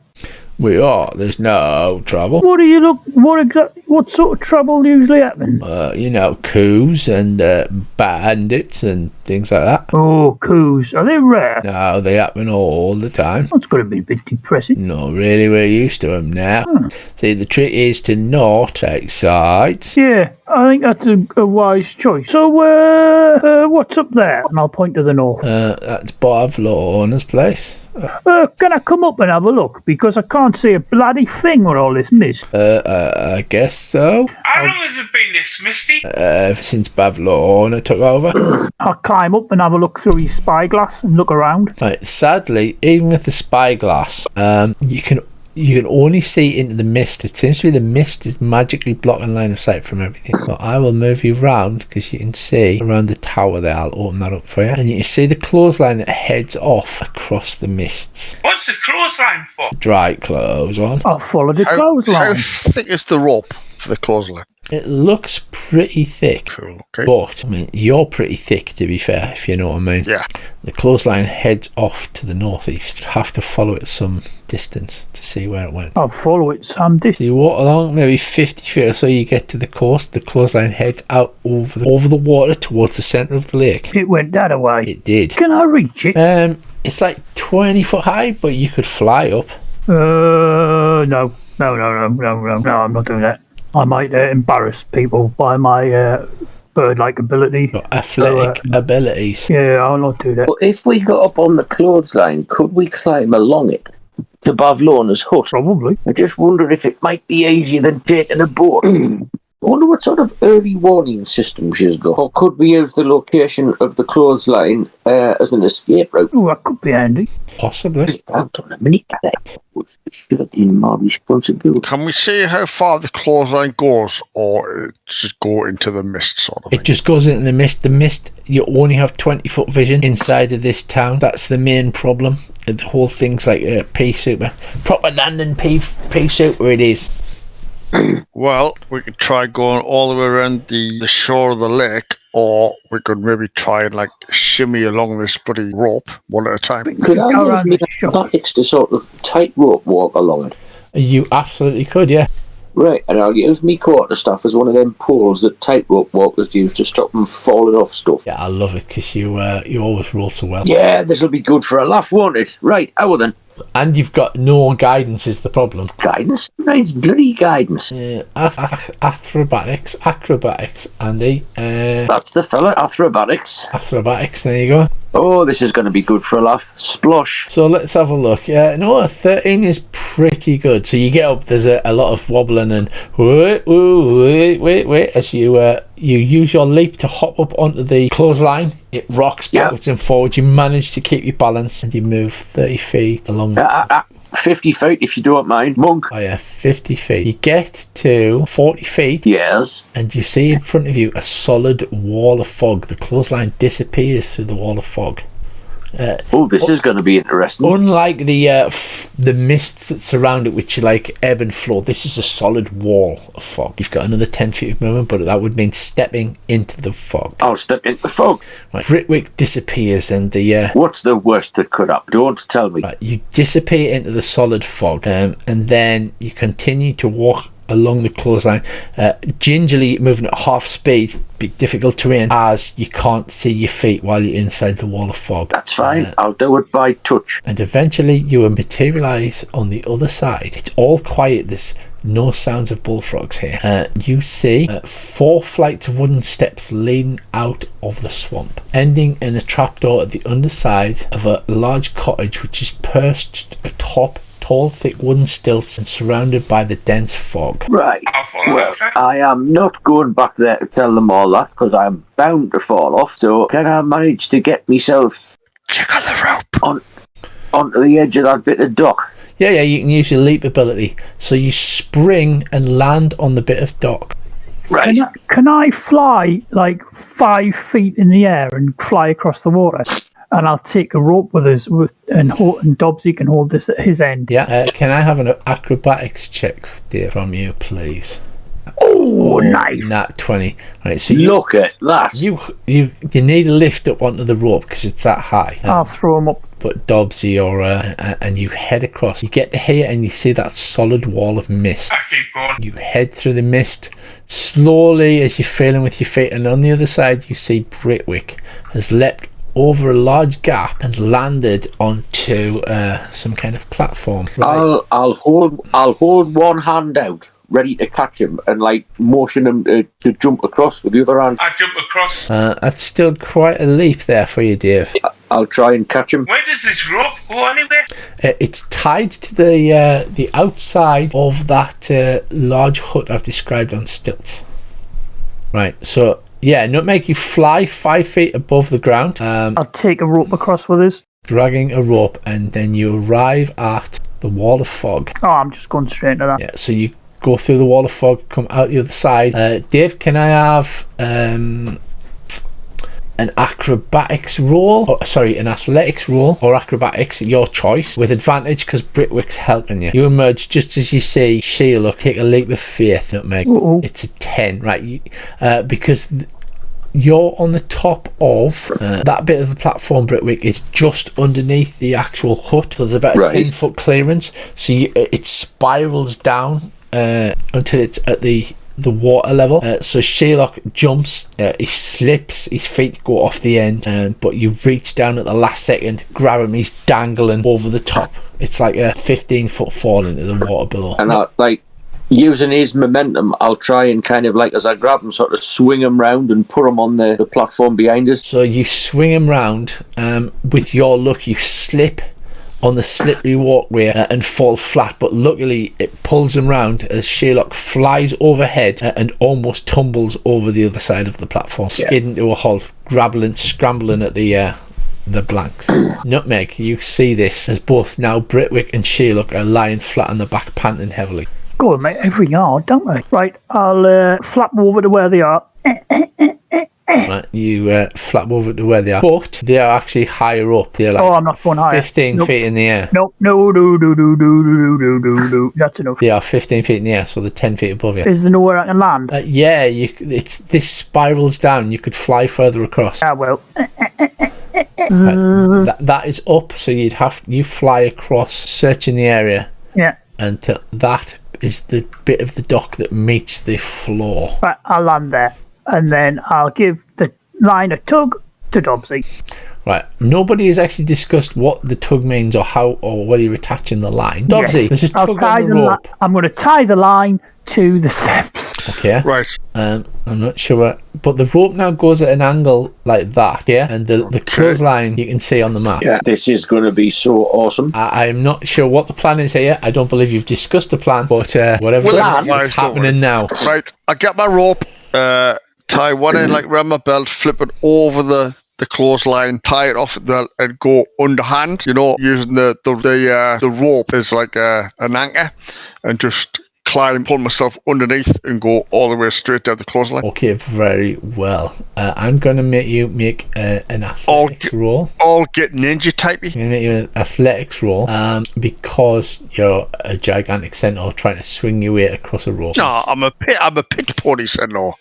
We are. There's no trouble. What sort of trouble usually happens? Coups and bandits and things like that. Oh, coups. Are they rare? No, they happen all the time. That's going to be a bit depressing. Not really, we're used to them now. See, the trick is to not take sides. Yeah, I think that's a wise choice. So, what's up there? And I'll point to the north. That's Bavlorna's place. Can I come up and have a look? Because I can't see a bloody thing with all this mist. I guess so. How long has it been this misty? Ever since Bavlorna took over. I'll climb up and have a look through his spyglass and look around. Right, sadly, even with the spyglass, you can only see into the mist. It seems to be the mist is magically blocking line of sight from everything. So I will move you round because you can see around the tower there. I'll open that up for you. And you can see the clothesline that heads off across the mists. What's the clothesline for? Dry clothes on. I'll follow the clothesline. How thick is the rope for the clothesline? It looks pretty thick. Cool, okay. But, I mean, you're pretty thick, to be fair, if you know what I mean. Yeah. The clothesline heads off to the northeast. You have to follow it some distance to see where it went. I'll follow it some distance. So you walk along maybe 50 feet or so, you get to the coast. The clothesline heads out over the water towards the centre of the lake. It went that way. It did. Can I reach it? It's like 20 foot high, but you could fly up. No, I'm not doing that. I might embarrass people by my bird-like ability. Athletic abilities. Yeah, I'll not do that. But if we got up on the clothesline, could we climb along it to Bavlorna's hut? Probably. I just wonder if it might be easier than taking a boat. I wonder what sort of early warning system she's got. Or could we use the location of the clothesline as an escape route? Oh, that could be handy. Possibly. Hold on a minute. It's in my responsibility. Can we see how far the clothesline goes, or it just go into the mist sort of thing? It just goes into the mist. The mist, you only have 20-foot vision inside of this town. That's the main problem. The whole thing's like a pea super. Proper landing pea super it is. Well, we could try going all the way around the shore of the lake, or we could maybe try and like shimmy along this bloody rope one at a time. Could I use my acrobatics to sort of tightrope walk along it? You absolutely could, yeah. Right, and I'll use me quarterstaff as one of them poles that tightrope walkers use to stop them falling off stuff. Yeah, I love it because you always roll so well. Yeah, this'll be good for a laugh, won't it? Right, how then? And you've got no guidance is the problem. Guidance? Nice bloody guidance. Acrobatics, Andy. That's the fella, Acrobatics, there you go. Oh, this is going to be good for a laugh. Splosh. So let's have a look. No, 13 is pretty good. So you get up, there's a lot of wobbling and wait, as you use your leap to hop up onto the clothesline. It rocks backwards and forwards. You manage to keep your balance and you move 30 feet along. 50 feet, if you don't mind. Monk. Oh yeah, 50 feet. You get to 40 feet. Yes. And you see in front of you a solid wall of fog. The clothesline disappears through the wall of fog. This is going to be interesting. Unlike the mists that surround it, which are like ebb and flow, this is a solid wall of fog. You've got another 10 feet of movement, but that would mean stepping into the fog. I'll step into the fog. Right. Britwick disappears and the... What's the worst that could happen? Don't tell me. Right, you disappear into the solid fog, and then you continue to walk along the clothesline, gingerly moving at half speed. Be difficult terrain as you can't see your feet while you're inside the wall of fog. That's fine. I'll do it by touch. And eventually you will materialise on the other side. It's all quiet. There's no sounds of bullfrogs here. You see 4 flights of wooden steps leading out of the swamp, ending in a trapdoor at the underside of a large cottage which is perched atop tall, thick wooden stilts and surrounded by the dense fog. Right. Well, I am not going back there to tell them all that because I'm bound to fall off. So can I manage to get myself Jiggle the rope onto the edge of that bit of dock? Yeah, you can use your leap ability. So you spring and land on the bit of dock. Right. Can I fly like 5 feet in the air and fly across the water? And I'll take a rope with us, and Dobbsy can hold this at his end. Yeah. Can I have an acrobatics check, dear, from you, please? Oh, nice. Nat 20. Right. So look at that. You need to lift up onto the rope because it's that high. I'll throw him up. But Dobbsy and you head across. You get to here and you see that solid wall of mist. I keep going. You head through the mist slowly as you're feeling with your feet, and on the other side you see Britwick has leapt over a large gap and landed onto some kind of platform. Right. I'll hold one hand out, ready to catch him, and like motion him to jump across with the other hand. I jump across. That's still quite a leap there for you, Dave. I'll try and catch him. Where does this rope go anyway? It's tied to the outside of that large hut I've described on stilts. Right, so yeah, Nutmeg, you fly 5 feet above the ground. I'll take a rope across with us. Dragging a rope, and then you arrive at the wall of fog. Oh, I'm just going straight into that. Yeah, so you go through the wall of fog, come out the other side. Dave, can I have an acrobatics roll? An athletics roll or acrobatics, your choice, with advantage because Britwick's helping you. You emerge just as you see Sheila take a leap of faith, Nutmeg. Uh-oh. It's a 10, right? Because you're on the top of that bit of the platform. Britwick is just underneath the actual hut, so there's about a 10-foot clearance. So it spirals down until it's at the water level. So Sherlock jumps, he slips, his feet go off the end, but you reach down at the last second, grab him, he's dangling over the top. It's like a 15-foot fall into the water below. And using his momentum, I'll try and kind of like, as I grab him, sort of swing him round and put him on the platform behind us. So you swing him round, with your luck you slip on the slippery walkway and fall flat, but luckily it pulls him round as Sherlock flies overhead and almost tumbles over the other side of the platform, skidding to a halt, scrambling at the blanks. Nutmeg, you see this as both now Britwick and Sherlock are lying flat on the back, panting heavily. Go on, mate, every yard, don't they? Right, I'll flap over to where they are. Right, you flap over to where they are, but they are actually higher up. They're like I'm not going higher. 15 feet in the air. Nope, no, that's enough. They are 15 feet in the air, so they're 10 feet above you. Is there nowhere I can land? Yeah, this spirals down. You could fly further across. Ah, well. That is up, so you fly across, searching the area. Yeah. Until that is the bit of the dock that meets the floor. Right, I'll land there. And then I'll give the line a tug to Dobbsy. Right. Nobody has actually discussed what the tug means or how or whether you're attaching the line. Dobbsy, there's a tug on the rope. I'm going to tie the line to the steps. Okay. Right. I'm not sure, but the rope now goes at an angle like that. Yeah. And the clothesline you can see on the map. Yeah. This is going to be so awesome. I'm not sure what the plan is here. I don't believe you've discussed the plan, but whatever it's happening now. Right. I get my rope. Tie one end like around my belt, flip it over the clothesline, tie it off and go underhand, using the rope as like an anchor, and just pull myself underneath and go all the way straight down the clothesline. Okay, very well. I'm going to make you make an athletics roll. All get ninja typey. I'm going to make you an athletics roll because you're a gigantic centaur trying to swing your way across a rope. No, I'm a pit pony centaur.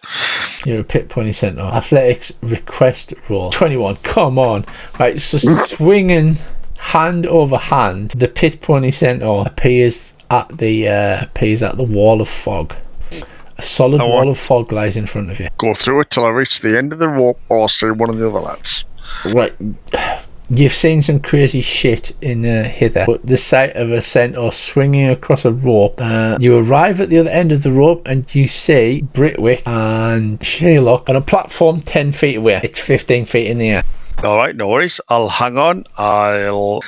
You're a pit pony centaur. Athletics request roll. 21. Come on. Right, so swinging hand over hand, the pit pony centaur appears at the wall of fog. A solid wall of fog lies in front of you. Go through it till I reach the end of the rope, or see one of the other lads. Right. You've seen some crazy shit in hither, but the sight of a centaur swinging across a rope, you arrive at the other end of the rope and you see Britwick and Sherlock on a platform 10 feet away. It's 15 feet in the air. Alright, no worries. I'll hang on. I'll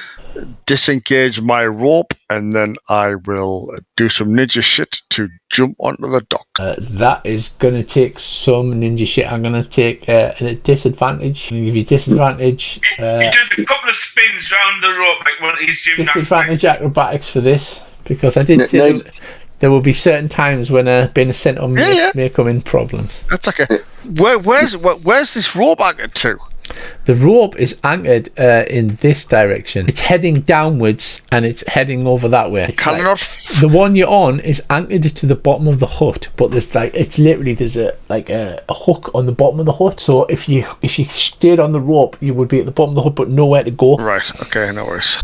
disengage my rope, and then I will do some ninja shit to jump onto the dock. That is going to take some ninja shit. I'm going to take a disadvantage. I'm going to give you disadvantage. He does a couple of spins round the rope like one of his gymnastics. Disadvantage acrobatics for this, because I did say there will be certain times when being a centaur may come in problems. That's okay. Where's this rope anchored to? The rope is anchored in this direction. It's heading downwards and it's heading over that way. The one you're on is anchored to the bottom of the hut, but there's a hook on the bottom of the hut. So if you stayed on the rope, you would be at the bottom of the hut, but nowhere to go. Right. Okay. No worries.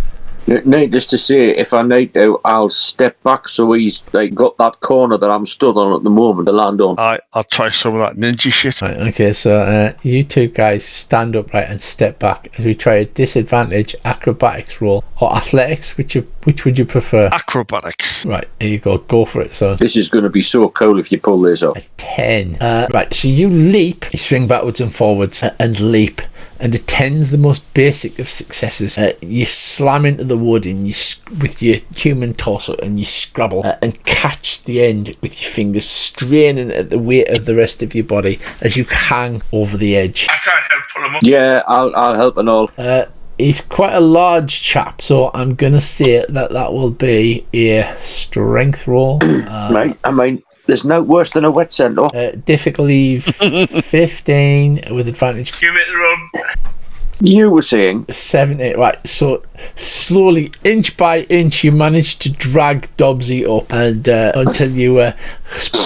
Needless to say, if I need to, I'll step back so he's got that corner that I'm stood on at the moment to land on. I'll try some of that ninja shit. Right, okay, so you two guys stand upright and step back as we try a disadvantage acrobatics roll or athletics. Which would you prefer? Acrobatics. Right, here you go. Go for it, son. This is going to be so cool if you pull this off. A 10. Right, so you leap, you swing backwards and forwards and leap. And a 10's the most basic of successes. You slam into the wood and with your human torso and you scrabble and catch the end with your fingers, straining at the weight of the rest of your body as you hang over the edge. I can't help pull him up. Yeah, I'll help and all. He's quite a large chap, so I'm going to say that will be a strength roll. Right, I mean, there's no worse than a wet centaur. Difficulty 15 with advantage. Give it a run. You were saying 17, right? So slowly, inch by inch, you manage to drag Dobbsy up, and until you were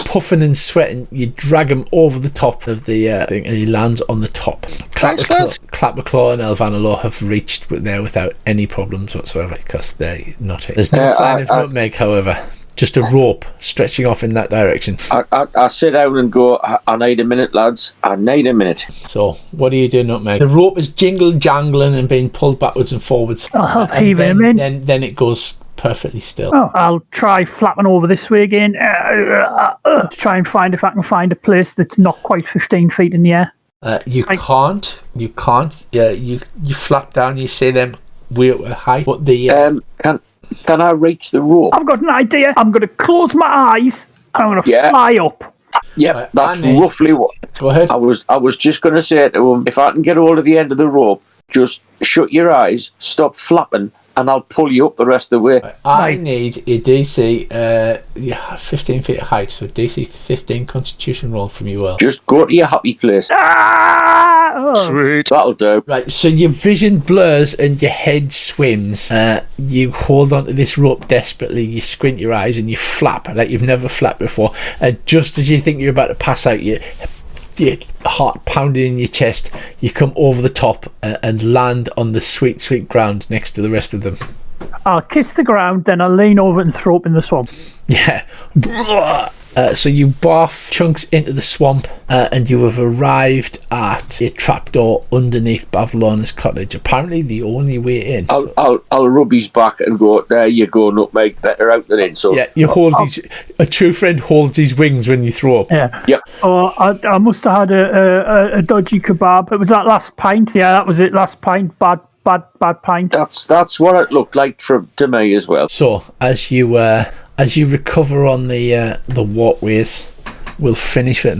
puffing and sweating, you drag him over the top of the thing, and he lands on the top. Clapperclaw and Elvanilor have reached there without any problems whatsoever because they're not hit. There's no sign of nutmeg, however. Just a rope stretching off in that direction. I sit down and go, I need a minute, lads. I need a minute. So, what do you do, Nutmeg? The rope is jangling and being pulled backwards and forwards. I'll help heaving him in. Then it goes perfectly still. Oh, I'll try flapping over this way again. To try and find if I can find a place that's not quite 15 feet in the air. You can't. Yeah, you flap down, you see them way up high. But the... Can I reach the rope? I've got an idea. I'm going to close my eyes and I'm going to fly up. Yeah, that's roughly what. Go ahead. I was just going to say to him, if I can get hold of the end of the rope, just shut your eyes, stop flapping, and I'll pull you up the rest of the way. I need a DC 15 feet high, so DC 15 Constitution roll from you, Will. Just go to your happy place. Sweet. That'll do. Right, so your vision blurs and your head swims. You hold onto this rope desperately, you squint your eyes and you flap like you've never flapped before. And just as you think you're about to pass out, your heart pounding in your chest, you come over the top and land on the sweet, sweet ground next to the rest of them. I'll kiss the ground, then I'll lean over and throw up in the swamp. Yeah. So you barf chunks into the swamp and you have arrived at a trapdoor underneath Bavlona's cottage. Apparently the only way in. I'll rub his back and go, there you go, Nutmeg, better out than in. So yeah, you hold a true friend holds his wings when you throw up. Yeah. Yep. Oh, I must have had a dodgy kebab. It was that last pint. Yeah, that was it. Last pint. Bad pint. That's what it looked like to me as well. So as you recover on the walkways, we'll finish it now.